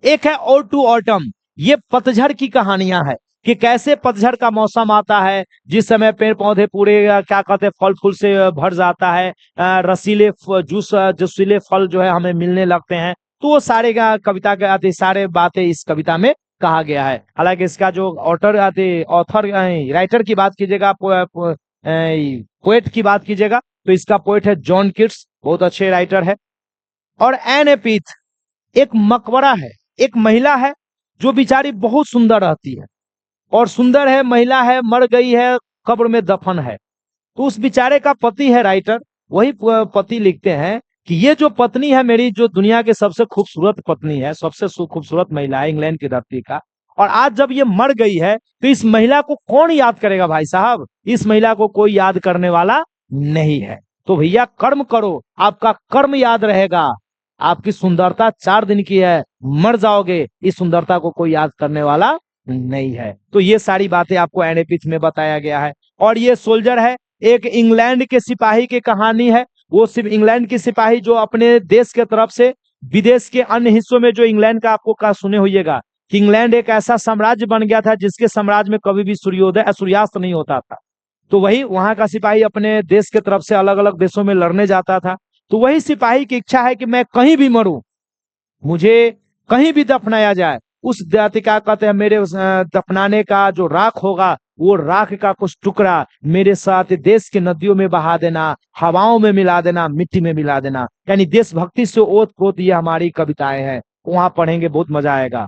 एक है और टू ऑटम, ये पतझड़ की कहानियां है कि कैसे पतझड़ का मौसम आता है, जिस समय पेड़ पौधे पूरे क्या कहते हैं फल फूल से भर जाता है, रसीले जूसीले फल जो है हमें मिलने लगते हैं। तो वो सारे कविता के आते सारे बातें इस कविता में कहा गया है। हालांकि इसका जो ऑथर राइटर की बात कीजिएगा, पोएट की बात कीजिएगा तो इसका पोएट है जॉन किट्स, बहुत अच्छे राइटर है। और एन ए पीथ, एक मकबरा है, एक महिला है जो बेचारी बहुत सुंदर रहती है, और सुंदर है, महिला है, मर गई है, कब्र में दफन है। तो उस बेचारे का पति है राइटर, वही पति लिखते हैं कि ये जो पत्नी है मेरी, जो दुनिया के सबसे खूबसूरत पत्नी है, सबसे खूबसूरत महिला है इंग्लैंड की धरती का, और आज जब ये मर गई है तो इस महिला को कौन याद करेगा भाई साहब? इस महिला को कोई याद करने वाला नहीं है। तो भैया कर्म करो, आपका कर्म याद रहेगा। आपकी सुंदरता 4 दिन की है, मर जाओगे, इस सुंदरता को कोई याद करने वाला नहीं है। तो ये सारी बातें आपको एनेपिथ में बताया गया है। और ये सोल्जर है, एक इंग्लैंड के सिपाही की कहानी है। वो सिर्फ इंग्लैंड की सिपाही जो अपने देश के तरफ से विदेश के अन्य हिस्सों में, जो इंग्लैंड का आपको का सुने होइएगा कि इंग्लैंड एक ऐसा साम्राज्य बन गया था जिसके साम्राज्य में कभी भी सूर्योदय सूर्यास्त नहीं होता था। तो वही वहां का सिपाही अपने देश के तरफ से अलग अलग देशों में लड़ने जाता था। तो वही सिपाही की इच्छा है कि मैं कहीं भी मरूं, मुझे कहीं भी दफनाया जाए, उस जाति का कहते हैं मेरे दफनाने का जो राख होगा, वो राख का कुछ टुकड़ा मेरे साथ देश की नदियों में बहा देना, हवाओं में मिला देना, मिट्टी में मिला देना। यानी देशभक्ति से ओत प्रोत ये हमारी कविताएं हैं, वहां पढ़ेंगे बहुत मजा आएगा।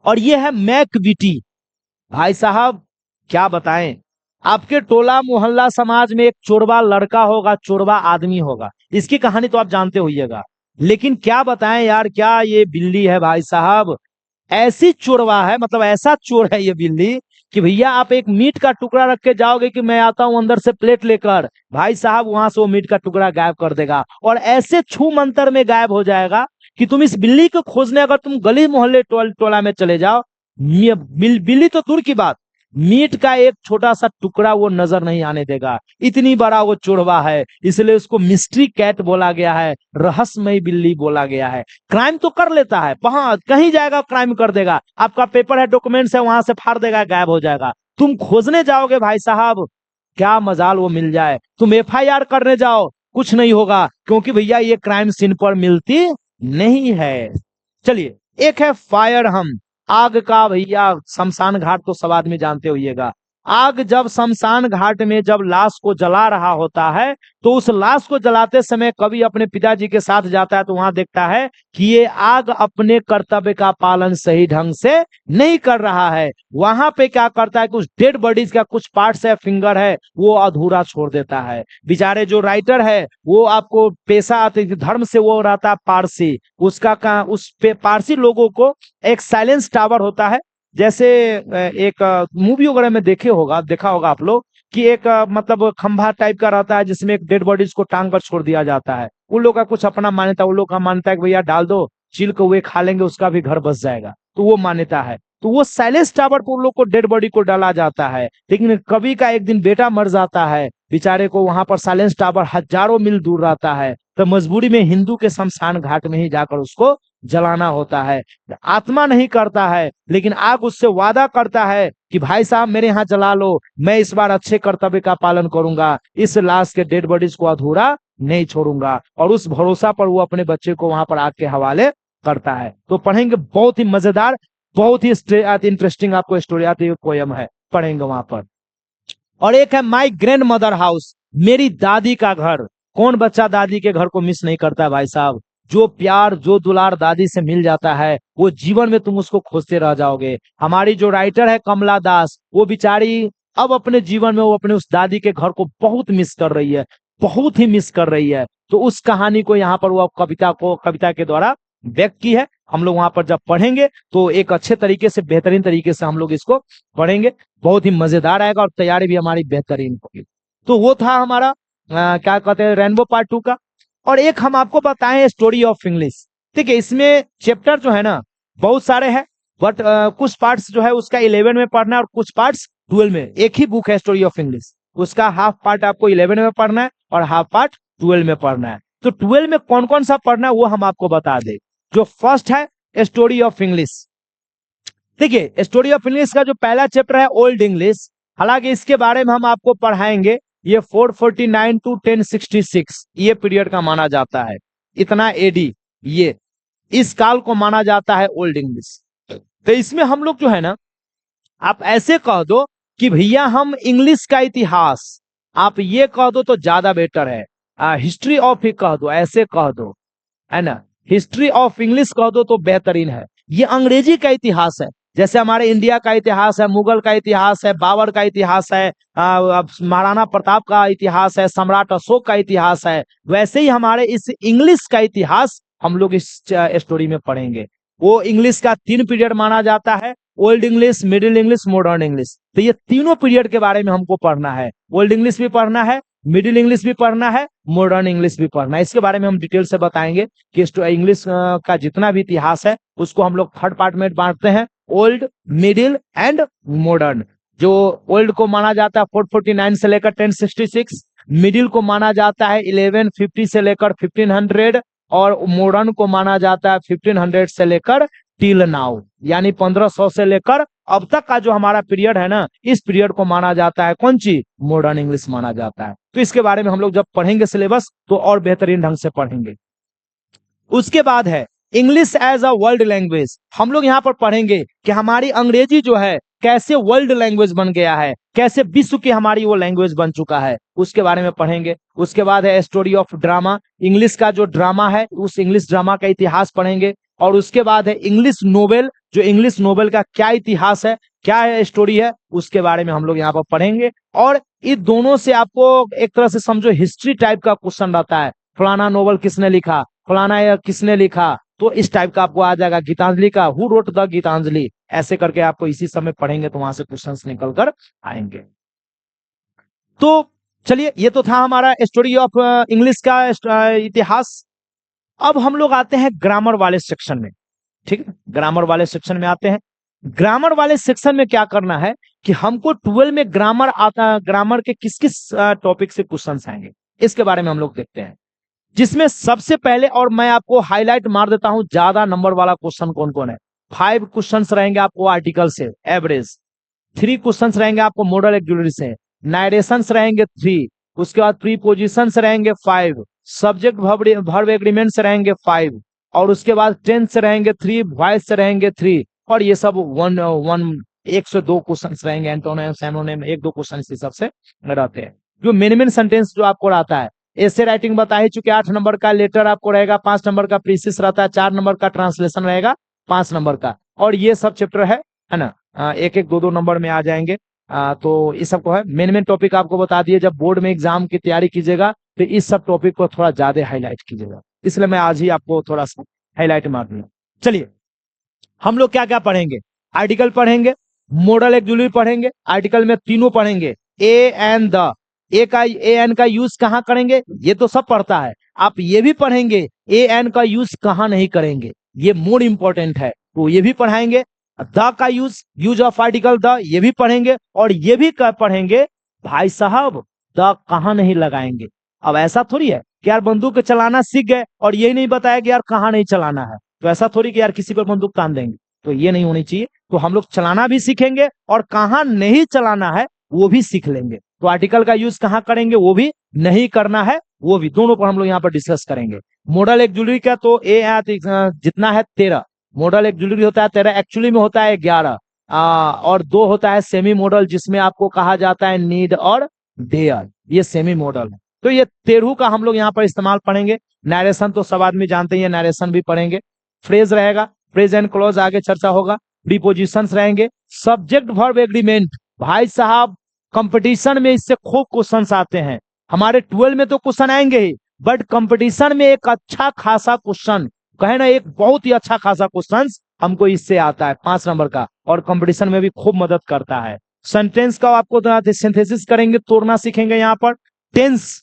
और ये है मैकविटी। भाई साहब क्या बताएं, आपके टोला मोहल्ला समाज में एक चोरबा लड़का होगा, चोरबा आदमी होगा, इसकी कहानी तो आप जानते होइएगा। लेकिन क्या बताएं यार, क्या ये बिल्ली है भाई साहब, ऐसी चोरवा है, मतलब ऐसा चोर है ये बिल्ली कि भैया आप एक मीट का टुकड़ा रख के जाओगे कि मैं आता हूं अंदर से प्लेट लेकर, भाई साहब वहां से वो मीट का टुकड़ा गायब कर देगा, और ऐसे छू मंतर में गायब हो जाएगा कि तुम इस बिल्ली को खोजने अगर तुम गली मोहल्ले टोला में चले जाओ, बिल्ली तो दूर की बात, मीट का एक छोटा सा टुकड़ा वो नजर नहीं आने देगा। इतनी बड़ा वो चोरवा है, इसलिए उसको मिस्ट्री कैट बोला गया है, रहस्यमयी बिल्ली बोला गया है। क्राइम तो कर लेता है, वहां कहीं जाएगा क्राइम कर देगा, आपका पेपर है, डॉक्यूमेंट्स है, वहां से फाड़ देगा, गायब हो जाएगा। तुम खोजने जाओगे भाई साहब, क्या मजाल वो मिल जाए, तुम FIR करने जाओ, कुछ नहीं होगा, क्योंकि भैया ये क्राइम सीन पर मिलती नहीं है। चलिए, एक है फायर हम, आग का। भैया शमशान घाट तो सब आदमी जानते होइएगा। आग जब शमशान घाट में जब लाश को जला रहा होता है, तो उस लाश को जलाते समय कवि अपने पिताजी के साथ जाता है, तो वहां देखता है कि ये आग अपने कर्तव्य का पालन सही ढंग से नहीं कर रहा है। वहां पे क्या करता है, कुछ डेड बॉडीज का कुछ पार्ट्स है, फिंगर है, वो अधूरा छोड़ देता है। बेचारे जो राइटर है वो आपको पेशा धर्म से वो रहता है पारसी, उसका उस पे पारसी लोगों को एक साइलेंस टावर होता है, जैसे एक मूवी वगैरह में देखा होगा आप लोग कि एक मतलब खंभा टाइप का रहता है जिसमें एक डेड बॉडीज को टांग कर छोड़ दिया जाता है। उन लोग का कुछ अपना मान्यता, उन लोग का मान्यता है कि भैया डाल दो, चिल को वे खा लेंगे, उसका भी घर बस जाएगा, तो वो मान्यता है। तो वो साइलेंस टावर पर उन लोग को डेड बॉडी को डाला जाता है। लेकिन कवि का एक दिन बेटा मर जाता है, बेचारे को वहां पर साइलेंस टावर हजारों मील दूर रहता है, तो मजबूरी में हिंदू के शमशान घाट में ही जाकर उसको जलाना होता है। आत्मा नहीं करता है, लेकिन आग उससे वादा करता है कि भाई साहब मेरे यहाँ जला लो, मैं इस बार अच्छे कर्तव्य का पालन करूंगा, इस लाश के डेड बॉडीज को अधूरा नहीं छोड़ूंगा। और उस भरोसा पर वो अपने बच्चे को वहां पर आग के हवाले करता है। तो पढ़ेंगे, बहुत ही मजेदार, बहुत ही इंटरेस्टिंग आपको स्टोरी आती है, पोयम है, पढ़ेंगे वहां पर। और एक है माई ग्रैंड मदर हाउस, मेरी दादी का घर। कौन बच्चा दादी के घर को मिस नहीं करता है भाई साहब? जो प्यार जो दुलार दादी से मिल जाता है, वो जीवन में तुम उसको खोजते रह जाओगे। हमारी जो राइटर है कमला दास, वो बिचारी अब अपने जीवन में वो अपने उस दादी के घर को बहुत मिस कर रही है, बहुत ही मिस कर रही है। तो उस कहानी को यहाँ पर वो कविता के द्वारा व्यक्त की है। हम लोग वहां पर जब पढ़ेंगे तो एक अच्छे तरीके से, बेहतरीन तरीके से हम लोग इसको पढ़ेंगे, बहुत ही मजेदार आएगा और तैयारी भी हमारी बेहतरीन होगी। तो वो था हमारा क्या कहते हैं, रेनबो पार्ट 2 का। और एक हम आपको बताएं स्टोरी ऑफ इंग्लिश। ठीक है, इसमें चैप्टर जो है ना बहुत सारे हैं, बट कुछ पार्ट्स जो है उसका 11 में पढ़ना है और कुछ पार्ट्स 12 में। एक ही बुक है स्टोरी ऑफ इंग्लिश, उसका हाफ पार्ट आपको 11 में पढ़ना है और हाफ पार्ट 12 में पढ़ना है। तो 12 में कौन कौन सा पढ़ना है वो हम आपको बता दें। जो फर्स्ट है स्टोरी ऑफ इंग्लिश। ठीक है, स्टोरी ऑफ इंग्लिश का जो पहला चैप्टर है ओल्ड इंग्लिश, हालांकि इसके बारे में हम आपको पढ़ाएंगे। ये 449 टू 1066 ये पीरियड का माना जाता है, इतना एडी ये इस काल को माना जाता है ओल्ड इंग्लिश। तो इसमें हम लोग जो है ना, आप ऐसे कह दो कि भैया हम इंग्लिश का इतिहास, आप ये कह दो तो ज्यादा बेटर है। हिस्ट्री ऑफ ही कह दो, ऐसे कह दो, है ना, हिस्ट्री ऑफ इंग्लिश कह दो तो बेहतरीन है। ये अंग्रेजी का इतिहास है, जैसे हमारे इंडिया का इतिहास है, मुगल का इतिहास है, बाबर का इतिहास है, महाराणा प्रताप का इतिहास है, सम्राट अशोक का इतिहास है, वैसे ही हमारे इस इंग्लिश का इतिहास हम लोग इस स्टोरी में पढ़ेंगे। वो इंग्लिश का 3 पीरियड माना जाता है, old English, middle English, modern English. तो ये तीनों पीरियड के बारे में हमको पढ़ना है। ओल्ड इंग्लिश भी पढ़ना है, मिडिल इंग्लिश भी पढ़ना है, मॉडर्न इंग्लिश भी पढ़ना है। इसके बारे में हम डिटेल से बताएंगे कि इंग्लिश का जितना भी इतिहास है उसको हम लोग 3rd पार्ट में बांटते हैं, ओल्ड, मिडिल एंड मॉडर्न। जो ओल्ड को माना जाता है 449 से लेकर 1066, मिडिल को माना जाता है 1150 से लेकर 1500, और मॉडर्न को माना जाता है 1500 से लेकर टिल नाउ, यानी 1500 से लेकर अब तक का जो हमारा पीरियड है ना, इस पीरियड को माना जाता है कौन सी, मॉडर्न इंग्लिश माना जाता है। तो इसके बारे में हम लोग जब पढ़ेंगे सिलेबस तो और बेहतरीन ढंग से पढ़ेंगे। उसके बाद है English as a world language. हम लोग यहाँ पर पढ़ेंगे कि हमारी अंग्रेजी जो है कैसे वर्ल्ड लैंग्वेज बन गया है, कैसे विश्व की हमारी वो लैंग्वेज बन चुका है, उसके बारे में पढ़ेंगे। उसके बाद है स्टोरी ऑफ ड्रामा, इंग्लिश का जो ड्रामा है उस इंग्लिश ड्रामा का इतिहास पढ़ेंगे। और उसके बाद है इंग्लिश नोवेल, जो इंग्लिश नोवेल का क्या इतिहास है, क्या है स्टोरी है, उसके बारे में हम लोग यहाँ पर पढ़ेंगे। और इन दोनों से आपको एक तरह से समझो हिस्ट्री टाइप का क्वेश्चन रहता है, फलाना नोवेल किसने लिखा, फलाना किसने लिखा, तो इस टाइप का आपको आ जाएगा। गीतांजलि का हु रोट द गीतांजलि, ऐसे करके आपको इसी समय पढ़ेंगे तो वहां से क्वेश्चंस निकल कर आएंगे। तो चलिए, ये तो था हमारा स्टोरी ऑफ इंग्लिश का इतिहास। अब हम लोग आते हैं ग्रामर वाले सेक्शन में, ठीक है, ग्रामर वाले सेक्शन में आते हैं। ग्रामर वाले सेक्शन में क्या करना है कि हमको 12 में ग्रामर आता, ग्रामर के किस किस टॉपिक से क्वेश्चंस आएंगे इसके बारे में हम लोग देखते हैं। जिसमें सबसे पहले, और मैं आपको हाईलाइट मार देता हूं, ज्यादा नंबर वाला क्वेश्चन कौन कौन है। 5 क्वेश्चंस रहेंगे आपको आर्टिकल से एवरेज, 3 क्वेश्चंस रहेंगे आपको मॉडल एक्जुलरी से, नारेशंस रहेंगे 3, उसके बाद प्रीपोजिशंस रहेंगे 5, सब्जेक्ट वर्ब एग्रीमेंट से रहेंगे 5, और उसके बाद टेंस से रहेंगे 3, वॉइस से रहेंगे 3, और ये सब 102 क्वेश्चन रहेंगे। एंटोनिम सिनोनिम 1-2 क्वेश्चन इस हिसाब से रहते हैं। जो मिनिमम सेंटेंस जो आपको रहता है, ऐसे राइटिंग बता ही चुके, 8 नंबर का लेटर आपको रहेगा, 5 नंबर का प्रीसिस रहता है, 4 नंबर का ट्रांसलेशन रहेगा, 5 नंबर का, और ये सब चैप्टर है ना, 1-1, 2-2 नंबर में आ जाएंगे। तो इस सबको है मेन टॉपिक आपको बता दिए। जब बोर्ड में एग्जाम की तैयारी कीजिएगा तो इस सब टॉपिक को थोड़ा ज्यादा हाईलाइट कीजिएगा, इसलिए मैं आज ही आपको थोड़ा सा हाईलाइट मार दूंगा। चलिए, हम लोग क्या क्या पढ़ेंगे, आर्टिकल पढ़ेंगे, मॉडल एक्जुलरी पढ़ेंगे, आर्टिकल में तीनों पढ़ेंगे, a and the, a an का यूज कहां करेंगे ये तो सब पढ़ता है, आप ये भी पढ़ेंगे ए एन का यूज कहां नहीं करेंगे, ये मोर इंपॉर्टेंट है, तो ये भी पढ़ाएंगे। द का यूज ऑफ आर्टिकल द, ये भी पढ़ेंगे, और ये भी पढ़ेंगे भाई साहब द कहां नहीं लगाएंगे। अब ऐसा थोड़ी है कि यार बंदूक चलाना सीख गए और यही नहीं बताया कि यार कहां नहीं चलाना है, तो ऐसा थोड़ी कि यार किसी पर बंदूक तान देंगे, तो ये नहीं होनी चाहिए। तो हम लोग चलाना भी सीखेंगे और कहां नहीं चलाना है वो भी सीख लेंगे। तो आर्टिकल का यूज कहां करेंगे वो भी, नहीं करना है वो भी, दोनों पर हम लोग यहाँ पर डिस्कस करेंगे। मॉडल एक्जुलरी का तो जितना है 13 मॉडल एक्जुलरी होता है, 13 एक्चुअली में होता है 11, और 2 होता है सेमी मॉडल, जिसमें आपको कहा जाता है नीड और डेयर, ये सेमी मॉडल है। तो ये 13 का हम लोग यहाँ पर इस्तेमाल पढ़ेंगे। नरेशन तो सब आदमी जानते हैं, नरेशन भी पढ़ेंगे। फ्रेज रहेगा, फ्रेज एंड क्लॉज आगे चर्चा होगा। प्रीपोजिशंस रहेंगे, सब्जेक्ट वर्ब एग्रीमेंट, भाई साहब कंपटीशन में इससे खूब क्वेश्चंस आते हैं। हमारे 12 में तो क्वेश्चन आएंगे ही, बट कंपटीशन में एक अच्छा खासा क्वेश्चन, कहे ना एक बहुत ही अच्छा खासा क्वेश्चन हमको इससे आता है 5 नंबर का, और कंपटीशन में भी खूब मदद करता है। सेंटेंस का आपको सिंथेसिस करेंगे, तोड़ना सीखेंगे यहाँ पर। टेंस,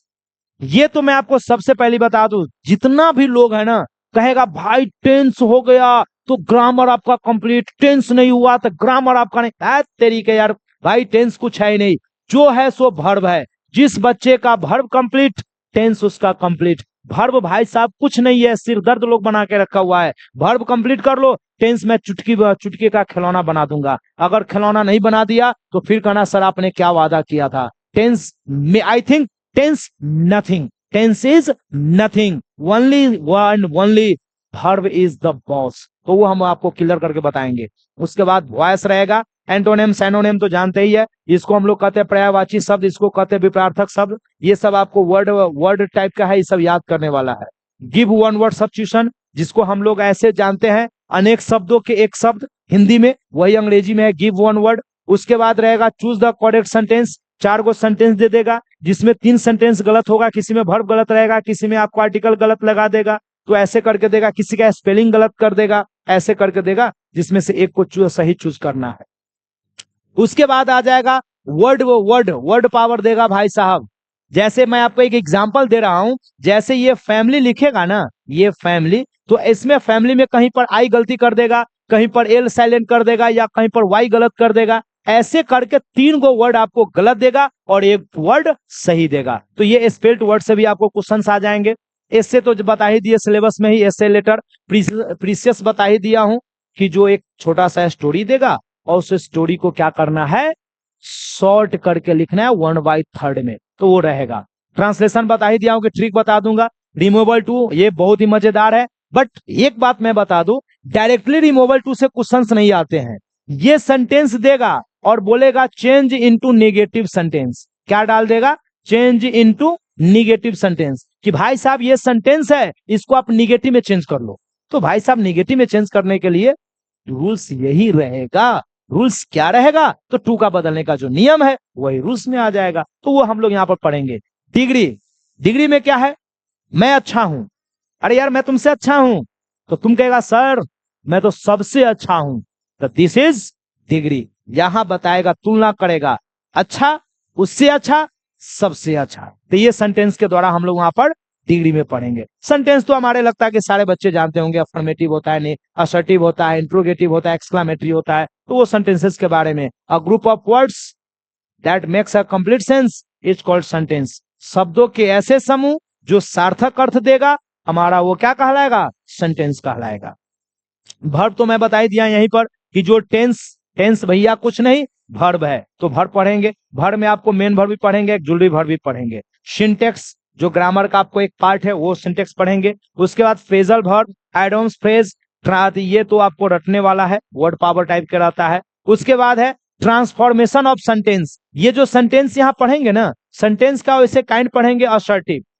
ये तो मैं आपको सबसे पहले बता दूं, जितना भी लोग है ना कहेगा भाई टेंस हो गया तो ग्रामर आपका कंप्लीट, टेंस नहीं हुआ तो ग्रामर आपका नहीं, तेरी के यार भाई टेंस कुछ है ही नहीं, जो है सो वर्ब है। जिस बच्चे का वर्ब कंप्लीट, टेंस उसका कंप्लीट। वर्ब भाई साहब कुछ नहीं है, सिर दर्द लोग बना के रखा हुआ है। वर्ब कंप्लीट कर लो, टेंस में चुटकी का खिलौना बना दूंगा। अगर खिलौना नहीं बना दिया तो फिर कहना सर आपने क्या वादा किया था। टेंस में I think tense nothing, tense is nothing, only one, only verb is the boss. तो वो हम आपको क्लियर करके बताएंगे। उसके बाद वॉइस रहेगा, एंटोनिम सिनोनिम तो जानते ही है, इसको हम लोग कहते हैं पर्यायवाची शब्द, इसको कहते हैं विपरीतार्थक शब्द। ये सब आपको वर्ड टाइप का है, ये सब याद करने वाला है। गिव वन वर्ड सब्स्टिट्यूशन, जिसको हम लोग ऐसे जानते हैं अनेक शब्दों के एक शब्द, हिंदी में, वही अंग्रेजी में है गिव वन वर्ड। उसके बाद रहेगा चूज द करेक्ट सेंटेंस, 4 गो सेंटेंस दे देगा जिसमें 3 सेंटेंस गलत होगा, किसी में वर्ब गलत रहेगा, किसी में आपको आर्टिकल गलत लगा देगा, तो ऐसे करके देगा, किसी का स्पेलिंग गलत कर देगा, ऐसे करके देगा, जिसमें से एक को सही चूज करना है। उसके बाद आ जाएगा वर्ड पावर देगा भाई साहब। जैसे मैं आपको एक एग्जांपल दे रहा हूं, जैसे ये फैमिली लिखेगा ना, ये फैमिली, तो इसमें फैमिली में कहीं पर आई गलती कर देगा, कहीं पर एल साइलेंट कर देगा, या कहीं पर वाई गलत कर देगा, ऐसे करके 3 गो वर्ड आपको गलत देगा और एक वर्ड सही देगा। तो ये स्पेल्ड वर्ड से भी आपको क्वेश्चंस आ जाएंगे। इससे तो बता ही दिए सिलेबस में ही, एसे लेटर प्रीसियस बता ही दिया हूं कि जो एक छोटा सा स्टोरी देगा और उस स्टोरी को क्या करना है, शॉर्ट करके लिखना है 1/3 में, तो वो रहेगा। ट्रांसलेशन बता ही दिया हूं कि ट्रिक बता दूंगा। रिमूवल टू, ये बहुत ही मजेदार है, बट एक बात मैं बता दूं, डायरेक्टली रिमूवल टू से क्वेश्चंस नहीं आते हैं। ये सेंटेंस देगा और बोलेगा चेंज इनटू नेगेटिव सेंटेंस। क्या डाल देगा, चेंज इनटू नेगेटिव सेंटेंस, कि भाई साहब ये सेंटेंस है, इसको आप नेगेटिव में चेंज कर लो। तो भाई साहब नेगेटिव में चेंज करने के लिए रूल्स यही रहेगा। रूल्स क्या रहेगा, तो टू का बदलने का जो नियम है वही रूल्स में आ जाएगा, तो वो हम लोग यहां पर पढ़ेंगे। डिग्री में क्या है, मैं अच्छा हूं, अरे यार मैं तुमसे अच्छा हूं, तो तुम कहेगा सर मैं तो सबसे अच्छा हूं, तो दिस इज डिग्री। यहां बताएगा, तुलना करेगा, अच्छा, उससे अच्छा, सबसे अच्छा। तो ये सेंटेंस के द्वारा हम लोग वहां पर डिग्री में पढ़ेंगे। सेंटेंस तो हमारे लगता है कि सारे बच्चे जानते होंगे, अफर्मेटिव होता है, नहीं असर्टिव होता है, इंट्रोगेटिव होता है, एक्सक्लामेटरी होता है, तो वो सेंटेंसेस के बारे में। A group of words that makes a complete sense is called sentence. शब्दों के ऐसे समूह जो सार्थक अर्थ देगा, हमारा वो क्या कहलाएगा, सेंटेंस कहलाएगा। वर्ब तो मैं बता ही दिया यहीं पर कि जो टेंस भैया कुछ नहीं, वर्ब है, तो वर्ब पढ़ेंगे। वर्ब में आपको मेन वर्ब भी पढ़ेंगे, एक्सुलरी वर्ब भी पढ़ेंगे। सिंटेक्स जो ग्रामर का आपको एक पार्ट है, वो सिंटेक्स पढ़ेंगे। उसके बाद फ्रेजल वर्ब, एडॉम्स फ्रेज, ये तो आपको रटने वाला है, वर्ड पावर टाइप का रहता है। उसके बाद है ट्रांसफॉर्मेशन ऑफ सेंटेंस। ये जो सेंटेंस यहाँ पढ़ेंगे ना, सेंटेंस का वैसे काइंड पढ़ेंगे।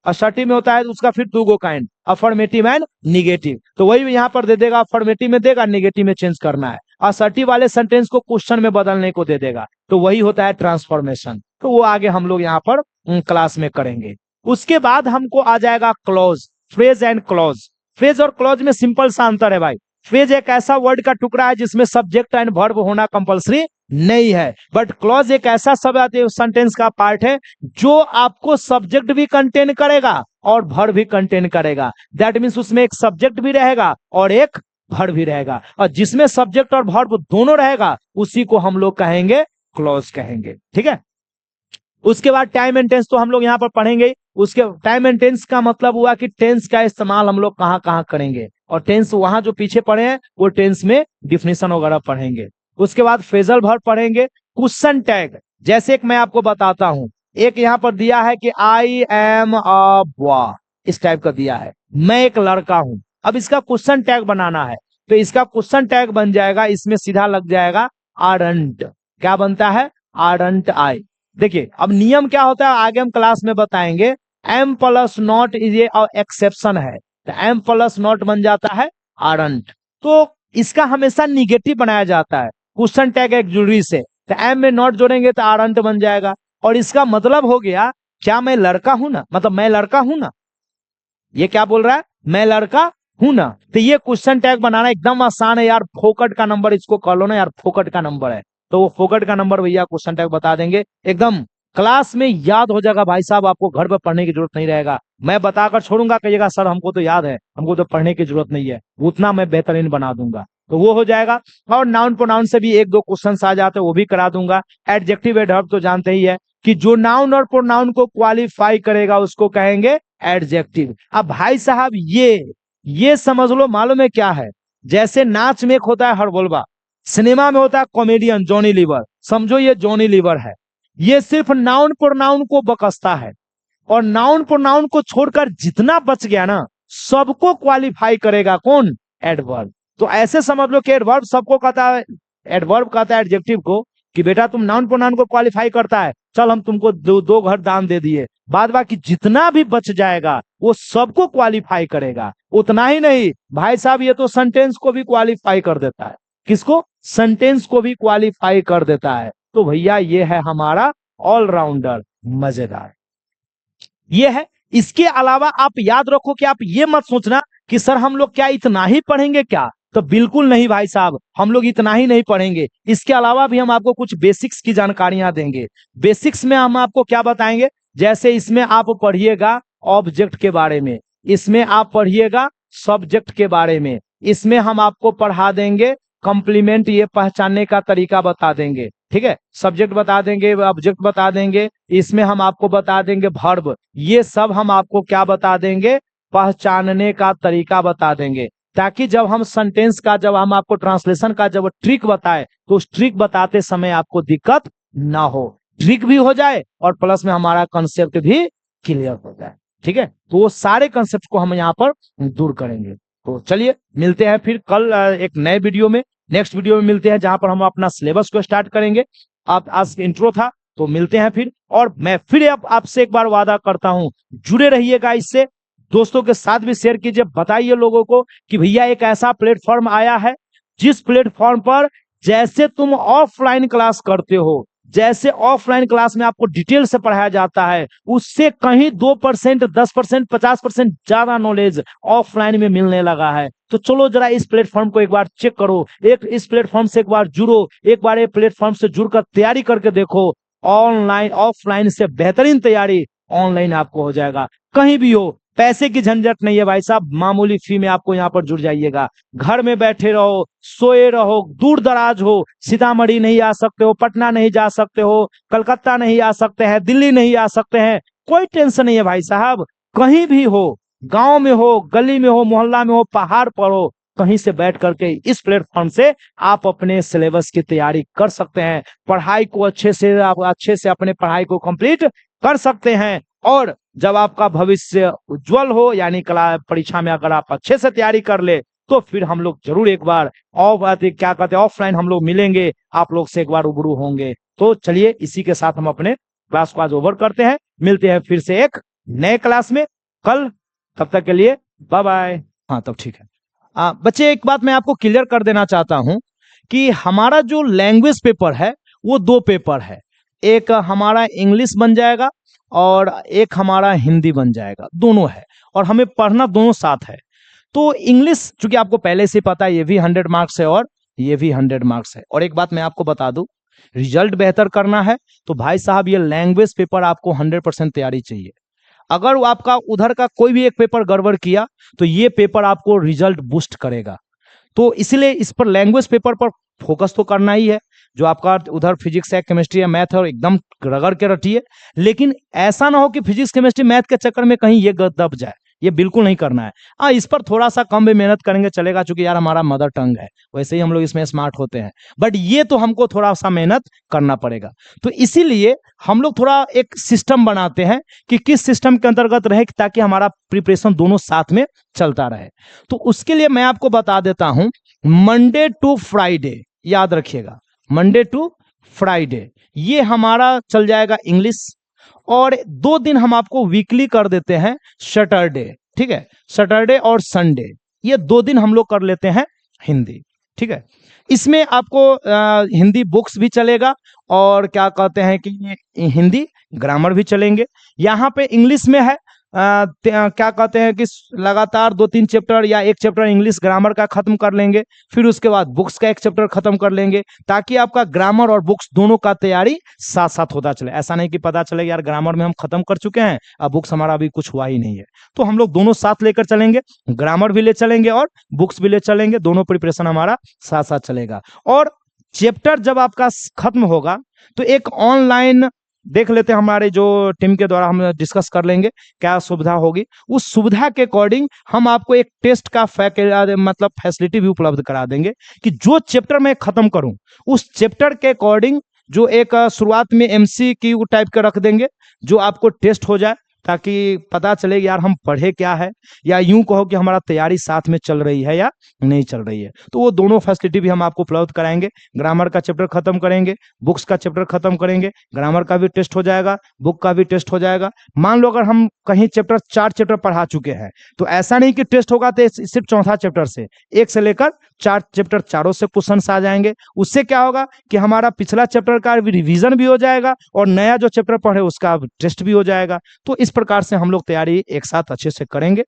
असर्टिव में होता है उसका फिर 2 गो काइंड, अफर्मेटिव एंड निगेटिव, तो वही यहाँ पर दे देगा, अफर्मेटिव में देगा, निगेटिव में चेंज करना है। असर्टिव वाले सेंटेंस को क्वेश्चन में बदलने को दे देगा, तो वही होता है ट्रांसफॉर्मेशन। तो वो आगे हम लोग यहाँ पर क्लास में करेंगे। उसके बाद हमको आ जाएगा clause, phrase and clause. Phrase और क्लॉज में सिंपल सा अंतर है भाई। फ्रेज एक ऐसा वर्ड का टुकड़ा है जिसमें सब्जेक्ट एंड वर्ब होना कंपलसरी नहीं है, बट क्लॉज एक ऐसा सेंटेंस का पार्ट है जो आपको सब्जेक्ट भी कंटेन करेगा और वर्ब भी कंटेन करेगा। दैट मींस उसमें एक सब्जेक्ट भी रहेगा और एक वर्ब भी रहेगा, और जिसमें सब्जेक्ट और वर्ब दोनों रहेगा उसी को हम लोग कहेंगे क्लॉज कहेंगे, ठीक है। उसके बाद टाइम एंड टेंस तो हम लोग यहाँ पर पढ़ेंगे। उसके टाइम एंड टेंस का मतलब हुआ कि टेंस का इस्तेमाल हम लोग कहाँ कहाँ करेंगे, और टेंस वहां जो पीछे पढ़े हैं वो टेंस में डिफिनेशन वगैरह पढ़ेंगे। उसके बाद फ्रेजल वर्ब पढ़ेंगे। क्वेश्चन टैग, जैसे एक मैं आपको बताता हूं, एक यहाँ पर दिया है कि आई एम अ बॉय, इस टाइप का दिया है, मैं एक लड़का हूं। अब इसका क्वेश्चन टैग बनाना है, तो इसका क्वेश्चन टैग बन जाएगा, इसमें सीधा लग जाएगा आरंट। क्या बनता है, आरंट आई। देखिए अब नियम क्या होता है आगे हम क्लास में बताएंगे। एम प्लस नॉट ये एक्सेप्शन है, तो एम प्लस नॉट बन जाता है आरंट। तो इसका हमेशा निगेटिव बनाया जाता है क्वेश्चन टैग एक्सुलरी से, तो एम में नॉट जोड़ेंगे तो आरंट बन जाएगा। और इसका मतलब हो गया, क्या मैं लड़का हूं ना, मतलब मैं लड़का हूं ना, ये क्या बोल रहा है, मैं लड़का हूं ना। तो ये क्वेश्चन टैग बनाना एकदम आसान है यार, फोकट का नंबर इसको कह लो ना यार, फोकट का नंबर है, तो वो फोकट का नंबर भैया क्वेश्चन टैग बता देंगे, एकदम क्लास में याद हो जाएगा भाई साहब, आपको घर पर पढ़ने की जरूरत नहीं रहेगा। मैं बताकर छोड़ूंगा, कहिएगा सर हमको तो याद है, हमको तो पढ़ने की जरूरत नहीं है, उतना मैं बेहतरीन बना दूंगा, तो वो हो जाएगा। और नाउन प्रोनाउन से भी 1-2 क्वेश्चन आ जाते हैं, वो भी करा दूंगा। एडजेक्टिव एडवर्ब तो जानते ही है कि जो नाउन और प्रोनाउन को क्वालिफाई करेगा उसको कहेंगे एडजेक्टिव। अब भाई साहब ये समझ लो, मालूम है क्या है, जैसे नाच में एक होता है हड़बोलबा, सिनेमा में होता है कॉमेडियन जॉनी लीवर, समझो ये जॉनी लीवर है, ये सिर्फ नाउन प्रोनाउन को बकसता है, और नाउन प्रोनाउन को छोड़कर जितना बच गया ना सबको क्वालिफाई करेगा कौन, एडवर्ब। तो ऐसे समझ लो कि एडवर्ब सबको कहता है, एडवर्ब कहता है एडजेक्टिव को कि बेटा तुम नाउन प्रोनाउन को क्वालिफाई करता है, चल हम तुमको 2 घर दान दे दिए, बाद बाकी जितना भी बच जाएगा वो सबको क्वालिफाई करेगा। उतना ही नहीं भाई साहब, ये तो सेंटेंस को भी क्वालिफाई कर देता है, किसको, सेंटेंस को भी क्वालिफाई कर देता है। तो भैया ये है हमारा ऑलराउंडर। मजेदार ये है। इसके अलावा आप याद रखो कि आप ये मत सोचना कि सर हम लोग क्या इतना ही पढ़ेंगे क्या, तो बिल्कुल नहीं भाई साहब, हम लोग इतना ही नहीं पढ़ेंगे। इसके अलावा भी हम आपको कुछ बेसिक्स की जानकारियां देंगे। बेसिक्स में हम आपको क्या बताएंगे, जैसे इसमें आप पढ़िएगा ऑब्जेक्ट के बारे में, इसमें आप पढ़िएगा सब्जेक्ट के बारे में, इसमें हम आपको पढ़ा देंगे कॉम्प्लीमेंट, ये पहचानने का तरीका बता देंगे, ठीक है, सब्जेक्ट बता देंगे, ऑब्जेक्ट बता देंगे, इसमें हम आपको बता देंगे वर्ब, ये सब हम आपको क्या बता देंगे, पहचानने का तरीका बता देंगे, ताकि जब हम सेंटेंस का, जब हम आपको ट्रांसलेशन का जब ट्रिक बताए, तो उस ट्रिक बताते समय आपको दिक्कत ना हो, ट्रिक भी हो जाए और प्लस में हमारा कंसेप्ट भी क्लियर हो जाए, ठीक है। तो वो सारे कंसेप्ट को हम यहाँ पर दूर करेंगे। तो चलिए मिलते हैं फिर कल एक नए वीडियो में, नेक्स्ट वीडियो में मिलते हैं, जहां पर हम अपना सिलेबस को स्टार्ट करेंगे। आप आज इंट्रो था, तो मिलते हैं फिर। और मैं फिर आपसे एक बार वादा करता हूं, जुड़े रहिएगा इससे, दोस्तों के साथ भी शेयर कीजिए, बताइए लोगों को कि भैया एक ऐसा प्लेटफॉर्म आया है जिस प्लेटफॉर्म पर जैसे तुम ऑफलाइन क्लास करते हो, जैसे ऑफलाइन क्लास में आपको डिटेल से पढ़ाया जाता है, उससे कहीं 2%, 10%, 50% ज्यादा नॉलेज ऑफलाइन में मिलने लगा है। तो चलो जरा इस प्लेटफॉर्म को एक बार चेक करो, एक इस प्लेटफॉर्म से एक बार जुड़ो, एक बार ये प्लेटफॉर्म से जुड़कर तैयारी करके देखो। ऑनलाइन ऑफलाइन से बेहतरीन तैयारी ऑनलाइन आपको हो जाएगा, कहीं भी हो। पैसे की झंझट नहीं है भाई साहब, मामूली फी में आपको यहाँ पर जुड़ जाइएगा। घर में बैठे रहो, सोए रहो, दूर दराज हो, सीतामढ़ी नहीं आ सकते हो, पटना नहीं जा सकते हो, कलकत्ता नहीं आ सकते हैं, दिल्ली नहीं आ सकते हैं, कोई टेंशन नहीं है भाई साहब। कहीं भी हो, गांव में हो, गली में हो, मोहल्ला में हो, पहाड़ पर हो, कहीं से बैठ करके इस प्लेटफॉर्म से आप अपने सिलेबस की तैयारी कर सकते हैं, पढ़ाई को अच्छे से अपने पढ़ाई को कंप्लीट कर सकते हैं। और जब आपका भविष्य उज्जवल हो, यानी कला परीक्षा में अगर आप अच्छे से तैयारी कर ले, तो फिर हम लोग जरूर एक बार क्या कहते हैं ऑफलाइन हम लोग मिलेंगे, आप लोग से एक बार रूबरू होंगे। तो चलिए इसी के साथ हम अपने क्लास को आज ओवर करते हैं, मिलते हैं फिर से एक नए क्लास में कल, तब तक के लिए बाय बाय। हाँ तब ठीक है। बच्चे एक बात मैं आपको क्लियर कर देना चाहता हूं कि हमारा जो लैंग्वेज पेपर है वो 2 पेपर है, एक हमारा इंग्लिश बन जाएगा और एक हमारा हिंदी बन जाएगा, दोनों है, और हमें पढ़ना दोनों साथ है। तो इंग्लिश चूंकि आपको पहले से पता है, ये भी 100 मार्क्स है और ये भी 100 मार्क्स है। और एक बात मैं आपको बता दूं, रिजल्ट बेहतर करना है तो भाई साहब ये लैंग्वेज पेपर आपको 100% तैयारी चाहिए। अगर आपका उधर का कोई भी एक पेपर गड़बड़ किया तो ये पेपर आपको रिजल्ट बूस्ट करेगा। तो इसलिए इस पर लैंग्वेज पेपर पर फोकस तो करना ही है, जो आपका उधर फिजिक्स है, केमिस्ट्री है, मैथ है, और एकदम रगड़ के रटिए। लेकिन ऐसा ना हो कि फिजिक्स केमिस्ट्री मैथ के चक्कर में कहीं ये दब जाए, ये बिल्कुल नहीं करना है। इस पर थोड़ा सा कम भी मेहनत करेंगे चलेगा, क्योंकि यार हमारा मदर टंग है, वैसे ही हम लोग इसमें स्मार्ट होते हैं, बट ये तो हमको थोड़ा सा मेहनत करना पड़ेगा। तो इसीलिए हम लोग थोड़ा एक सिस्टम बनाते हैं कि किस सिस्टम के अंतर्गत रहे, ताकि हमारा प्रिपरेशन दोनों साथ में चलता रहे। तो उसके लिए मैं आपको बता देता हूं, मंडे टू फ्राइडे, याद रखिएगा, मंडे टू फ्राइडे ये हमारा चल जाएगा इंग्लिश, और 2 दिन हम आपको वीकली कर देते हैं सैटरडे, ठीक है, सैटरडे और संडे, ये 2 दिन हम लोग कर लेते हैं हिंदी, ठीक है। इसमें आपको हिंदी बुक्स भी चलेगा, और क्या कहते हैं कि हिंदी ग्रामर भी चलेंगे। यहाँ पे इंग्लिश में है क्या कहते हैं कि लगातार 2-3 चैप्टर या 1 चैप्टर इंग्लिश ग्रामर का खत्म कर लेंगे, फिर उसके बाद बुक्स का 1 चैप्टर खत्म कर लेंगे, ताकि आपका ग्रामर और बुक्स दोनों का तैयारी साथ साथ होता चले। ऐसा नहीं कि पता चले यार ग्रामर में हम खत्म कर चुके हैं, अब बुक्स हमारा अभी कुछ हुआ ही नहीं है। तो हम लोग दोनों साथ लेकर चलेंगे, ग्रामर भी ले चलेंगे और बुक्स भी ले चलेंगे, दोनों प्रिपरेशन हमारा साथ साथ चलेगा। और चैप्टर जब आपका खत्म होगा तो एक ऑनलाइन देख लेते हैं, हमारे जो टीम के द्वारा हम डिस्कस कर लेंगे क्या सुविधा होगी, उस सुविधा के अकॉर्डिंग हम आपको एक टेस्ट का मतलब फैसिलिटी भी उपलब्ध करा देंगे, कि जो चैप्टर मैं खत्म करूं उस चैप्टर के अकॉर्डिंग जो एक शुरुआत में MCQ टाइप का रख देंगे, जो आपको टेस्ट हो जाए, ताकि पता चले यार हम पढ़े क्या है, या यूं कहो कि हमारा तैयारी साथ में चल रही है या नहीं चल रही है। तो वो दोनों फैसिलिटी भी हम आपको उपलब्ध कराएंगे। ग्रामर का चैप्टर खत्म करेंगे, बुक्स का चैप्टर खत्म करेंगे, ग्रामर का भी टेस्ट हो जाएगा, बुक का भी टेस्ट हो जाएगा। मान लो अगर हम कहीं 4 चैप्टर पढ़ा चुके हैं, तो ऐसा नहीं कि टेस्ट होगा तो सिर्फ चौथा चैप्टर से 1 से लेकर चार चैप्टर चारों से क्वेश्चंस आ जाएंगे। उससे क्या होगा कि हमारा पिछला चैप्टर का रिवीजन भी हो जाएगा और नया जो चैप्टर पढ़े उसका टेस्ट भी हो जाएगा। तो इस प्रकार से हम लोग तैयारी एक साथ अच्छे से करेंगे।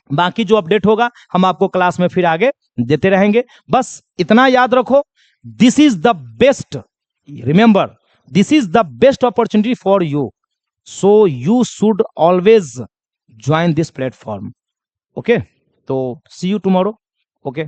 बाकी जो अपडेट होगा हम आपको क्लास में फिर आगे देते रहेंगे। बस इतना याद रखो, this is the best, remember this is the best opportunity for you, so you should always join this platform. Okay, तो सी यू टुमारो। ओके।